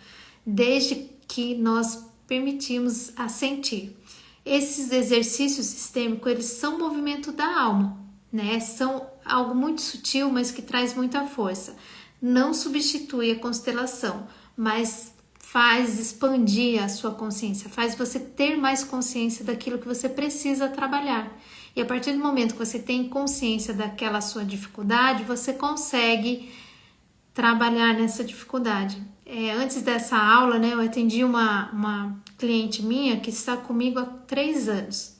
desde que nós permitimos a sentir. Esses exercícios sistêmicos, eles são movimento da alma, né? São algo muito sutil, mas que traz muita força. Não substitui a constelação, mas faz expandir a sua consciência, faz você ter mais consciência daquilo que você precisa trabalhar. E a partir do momento que você tem consciência daquela sua dificuldade, você consegue trabalhar nessa dificuldade. Antes dessa aula, né, eu atendi uma cliente minha que está comigo há 3 anos.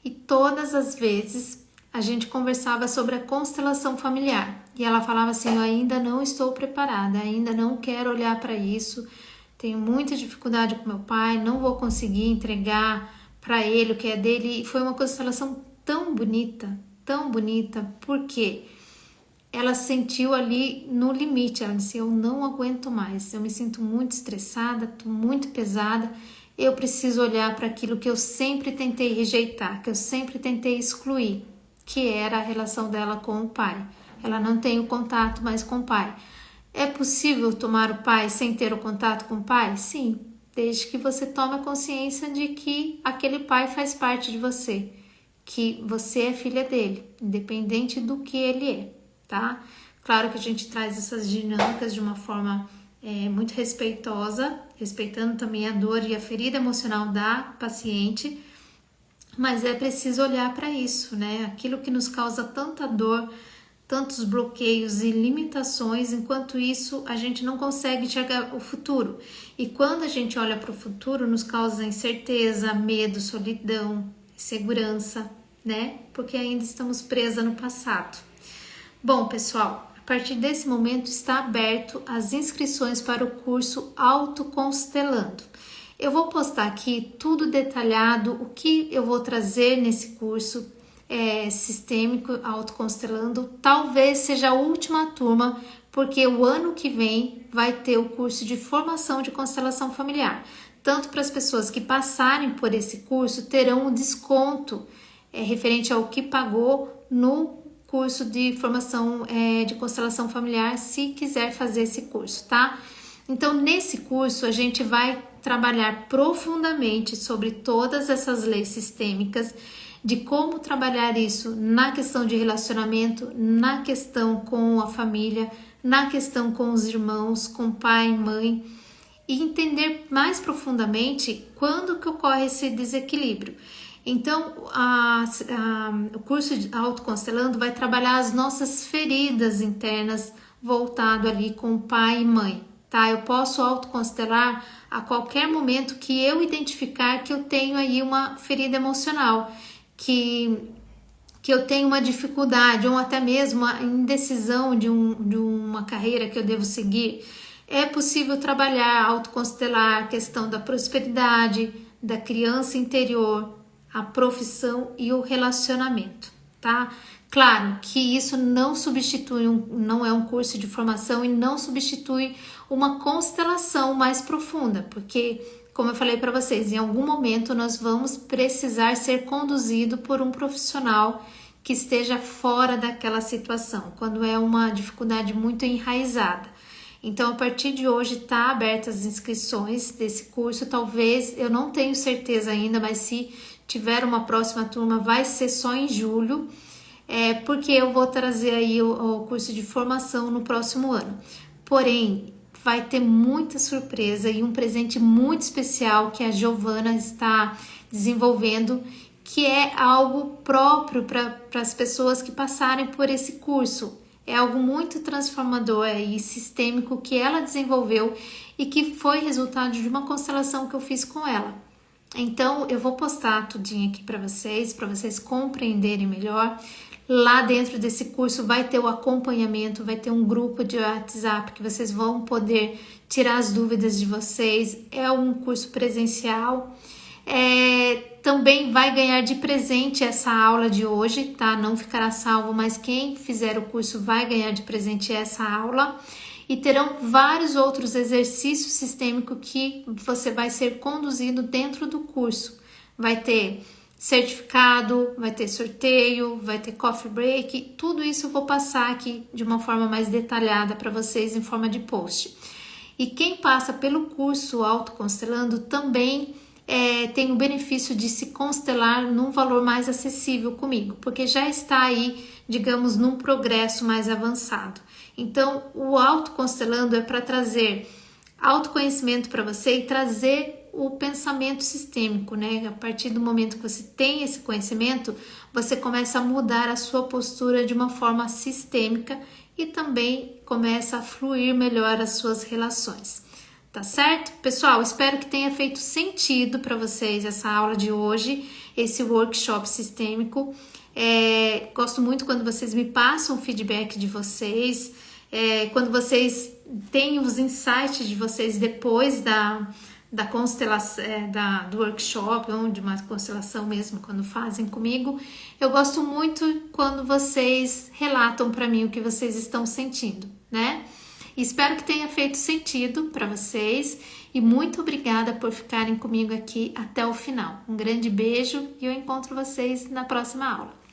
E todas as vezes a gente conversava sobre a constelação familiar. E ela falava assim, eu ainda não estou preparada, ainda não quero olhar para isso, tenho muita dificuldade com meu pai, não vou conseguir entregar para ele o que é dele. E foi uma constelação tão bonita, porque ela sentiu ali no limite, ela disse, eu não aguento mais, eu me sinto muito estressada, estou muito pesada, eu preciso olhar para aquilo que eu sempre tentei rejeitar, que eu sempre tentei excluir, que era a relação dela com o pai. Ela não tem o contato mais com o pai. É possível tomar o pai sem ter o contato com o pai? Sim, desde que você tome a consciência de que aquele pai faz parte de você, que você é filha dele, independente do que ele é, tá? Claro que a gente traz essas dinâmicas de uma forma muito respeitosa, respeitando também a dor e a ferida emocional da paciente, mas é preciso olhar para isso, né? Aquilo que nos causa tanta dor, tantos bloqueios e limitações, enquanto isso a gente não consegue enxergar o futuro. E quando a gente olha para o futuro, nos causa incerteza, medo, solidão, insegurança, né? Porque ainda estamos presas no passado. Bom, pessoal, a partir desse momento está aberto as inscrições para o curso Autoconstelando. Eu vou postar aqui tudo detalhado, o que eu vou trazer nesse curso sistêmico Autoconstelando. Talvez seja a última turma, porque o ano que vem vai ter o curso de formação de constelação familiar. Tanto para as pessoas que passarem por esse curso terão um desconto referente ao que pagou no curso de formação de constelação familiar, se quiser fazer esse curso, tá? Então, nesse curso, a gente vai trabalhar profundamente sobre todas essas leis sistêmicas, de como trabalhar isso na questão de relacionamento, na questão com a família, na questão com os irmãos, com pai e mãe, e entender mais profundamente quando que ocorre esse desequilíbrio. Então, o curso de Autoconstelando vai trabalhar as nossas feridas internas voltado ali com pai e mãe, tá? Eu posso autoconstelar a qualquer momento que eu identificar que eu tenho aí uma ferida emocional, que eu tenho uma dificuldade ou até mesmo a indecisão de uma carreira que eu devo seguir. É possível trabalhar, autoconstelar a questão da prosperidade, da criança interior, a profissão e o relacionamento, tá? Claro que isso não substitui, não é um curso de formação e não substitui uma constelação mais profunda, porque, como eu falei para vocês, em algum momento nós vamos precisar ser conduzido por um profissional que esteja fora daquela situação, quando é uma dificuldade muito enraizada. Então, a partir de hoje está abertas as inscrições desse curso. Talvez, eu não tenho certeza ainda, mas se tiver uma próxima turma, vai ser só em julho, porque eu vou trazer aí o curso de formação no próximo ano. Porém, vai ter muita surpresa e um presente muito especial que a Giovana está desenvolvendo, que é algo próprio para as pessoas que passarem por esse curso. É algo muito transformador e sistêmico que ela desenvolveu e que foi resultado de uma constelação que eu fiz com ela. Então, eu vou postar tudinho aqui para vocês compreenderem melhor. Lá dentro desse curso vai ter o acompanhamento, vai ter um grupo de WhatsApp que vocês vão poder tirar as dúvidas de vocês. É um curso presencial. Também vai ganhar de presente essa aula de hoje, tá? Não ficará salvo, mas quem fizer o curso vai ganhar de presente essa aula. E terão vários outros exercícios sistêmicos que você vai ser conduzido dentro do curso. Vai ter certificado, vai ter sorteio, vai ter coffee break, tudo isso eu vou passar aqui de uma forma mais detalhada para vocês em forma de post. E quem passa pelo curso Autoconstelando também tem o benefício de se constelar num valor mais acessível comigo, porque já está aí, digamos, num progresso mais avançado. Então, o Autoconstelando é para trazer autoconhecimento para você e trazer o pensamento sistêmico, né? A partir do momento que você tem esse conhecimento, você começa a mudar a sua postura de uma forma sistêmica e também começa a fluir melhor as suas relações. Tá certo? Pessoal, espero que tenha feito sentido para vocês essa aula de hoje, esse workshop sistêmico. Gosto muito quando vocês me passam o feedback de vocês, quando vocês têm os insights de vocês depois da constelação, do workshop, ou de uma constelação mesmo, quando fazem comigo. Eu gosto muito quando vocês relatam para mim o que vocês estão sentindo, né? Espero que tenha feito sentido para vocês e muito obrigada por ficarem comigo aqui até o final. Um grande beijo e eu encontro vocês na próxima aula.